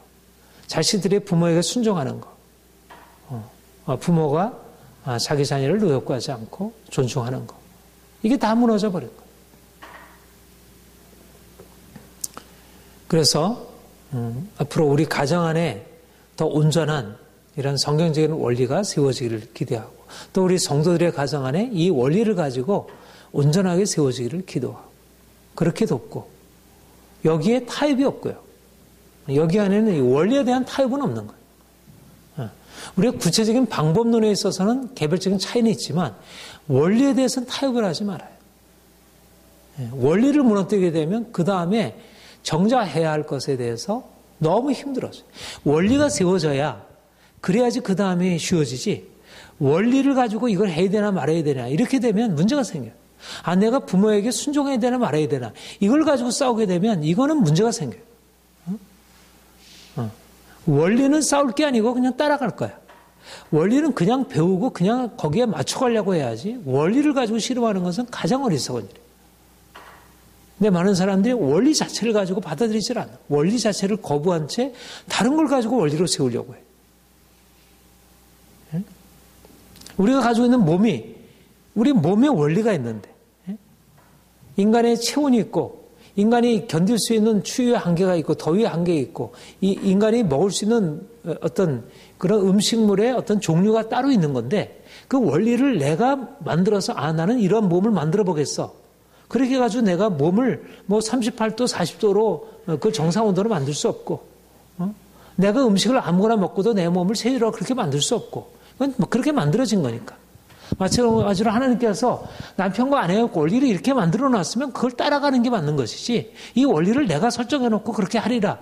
자식들이 부모에게 순종하는 거, 부모가 자기 자녀를 노역하지 않고 존중하는 거, 이게 다 무너져 버린 거예요. 그래서 앞으로 우리 가정 안에 더 온전한 이런 성경적인 원리가 세워지기를 기대하고, 또 우리 성도들의 가정 안에 이 원리를 가지고 온전하게 세워지기를 기도하고, 그렇게 돕고, 여기에 타협이 없고요. 여기 안에는 이 원리에 대한 타협은 없는 거예요. 우리가 구체적인 방법론에 있어서는 개별적인 차이는 있지만 원리에 대해서는 타협을 하지 말아요. 원리를 무너뜨리게 되면 그 다음에 정작 해야 할 것에 대해서 너무 힘들어져요. 원리가 세워져야, 그래야지 그 다음에 쉬워지지, 원리를 가지고 이걸 해야 되나 말아야 되나 이렇게 되면 문제가 생겨요. 내가 부모에게 순종해야 되나 말아야 되나 이걸 가지고 싸우게 되면 이거는 문제가 생겨요. 원리는 싸울 게 아니고 그냥 따라갈 거야. 원리는 그냥 배우고 그냥 거기에 맞춰가려고 해야지, 원리를 가지고 씨름하는 것은 가장 어리석은 일이에요. 근데 많은 사람들이 원리 자체를 가지고 받아들이질 않아. 원리 자체를 거부한 채 다른 걸 가지고 원리로 세우려고 해. 우리가 가지고 있는 우리 몸에 원리가 있는데, 인간의 체온이 있고, 인간이 견딜 수 있는 추위의 한계가 있고, 더위의 한계가 있고, 인간이 먹을 수 있는 어떤 그런 음식물의 어떤 종류가 따로 있는 건데, 그 원리를 내가 만들어서, 나는 이런 몸을 만들어 보겠어. 그렇게 해가지고 내가 몸을 38도, 40도로 그 정상 온도로 만들 수 없고, 내가 음식을 아무거나 먹고도 내 몸을 세일하고 그렇게 만들 수 없고, 그건 그렇게 만들어진 거니까. 마찬가지로 하나님께서 남편과 아내의 원리를 이렇게 만들어 놨으면 그걸 따라가는 게 맞는 것이지, 이 원리를 내가 설정해 놓고 그렇게 하리라,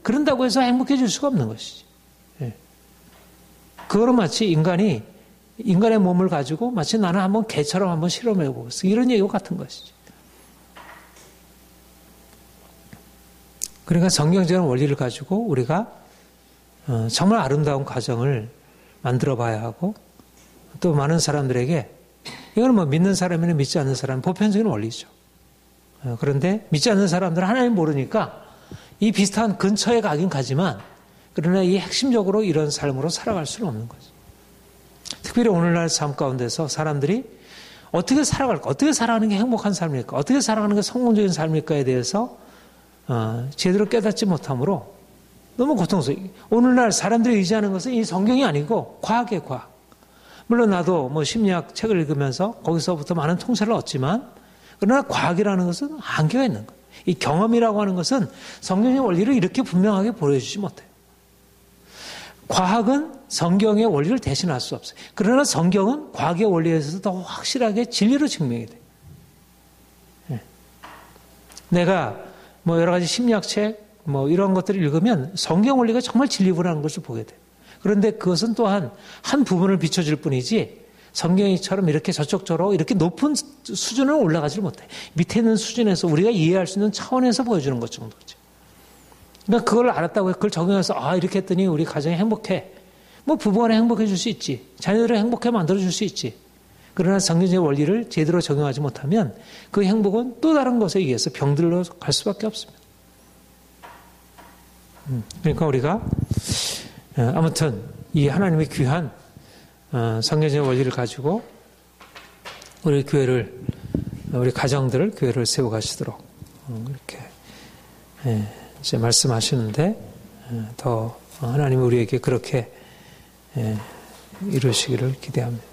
그런다고 해서 행복해질 수가 없는 것이지. 그거는 마치 인간이 인간의 몸을 가지고 마치 나는 한번 개처럼 한번 실험해보고 있어. 이런 얘기와 같은 것이죠. 그러니까 성경적인 원리를 가지고 우리가 정말 아름다운 가정을 만들어 봐야 하고, 또 많은 사람들에게, 이거는 뭐 믿는 사람이나 믿지 않는 사람, 보편적인 원리죠. 그런데 믿지 않는 사람들은 하나님 모르니까 이 비슷한 근처에 가긴 가지만, 그러나 이 핵심적으로 이런 삶으로 살아갈 수는 없는 거죠. 특별히 오늘날 삶 가운데서 사람들이 어떻게 살아갈까, 어떻게 살아가는 게 행복한 삶일까, 어떻게 살아가는 게 성공적인 삶일까에 대해서 제대로 깨닫지 못함으로 너무 고통스러워요. 오늘날 사람들이 의지하는 것은 이 성경이 아니고 과학의 과학. 물론 나도 뭐 심리학 책을 읽으면서 거기서부터 많은 통찰을 얻지만, 그러나 과학이라는 것은 한계가 있는 거예요. 이 경험이라고 하는 것은 성경의 원리를 이렇게 분명하게 보여주지 못해요. 과학은 성경의 원리를 대신할 수 없어요. 그러나 성경은 과학의 원리에 있어서 더 확실하게 진리로 증명이 돼요. 내가 뭐 여러 가지 심리학 책, 뭐 이런 것들을 읽으면 성경 원리가 정말 진리구나라는 것을 보게 돼요. 그런데 그것은 또한 한 부분을 비춰줄 뿐이지 성경이처럼 이렇게 저쪽저쪽 이렇게 높은 수준을 올라가지 못해. 밑에 있는 수준에서 우리가 이해할 수 있는 차원에서 보여주는 것 정도죠. 그러니까 그걸 알았다고 그걸 적용해서 이렇게 했더니 우리 가정이 행복해. 뭐 부부간에 행복해 줄 수 있지. 자녀들을 행복해 만들어 줄 수 있지. 그러나 성경의 원리를 제대로 적용하지 못하면 그 행복은 또 다른 것에 의해서 병들러 갈 수밖에 없습니다. 그러니까 우리가 아무튼 이 하나님의 귀한 성경의 원리를 가지고 우리 교회를, 우리 가정들을, 교회를 세워가시도록 이렇게 이제 말씀하시는데, 더 하나님이 우리에게 그렇게 이루시기를 기대합니다.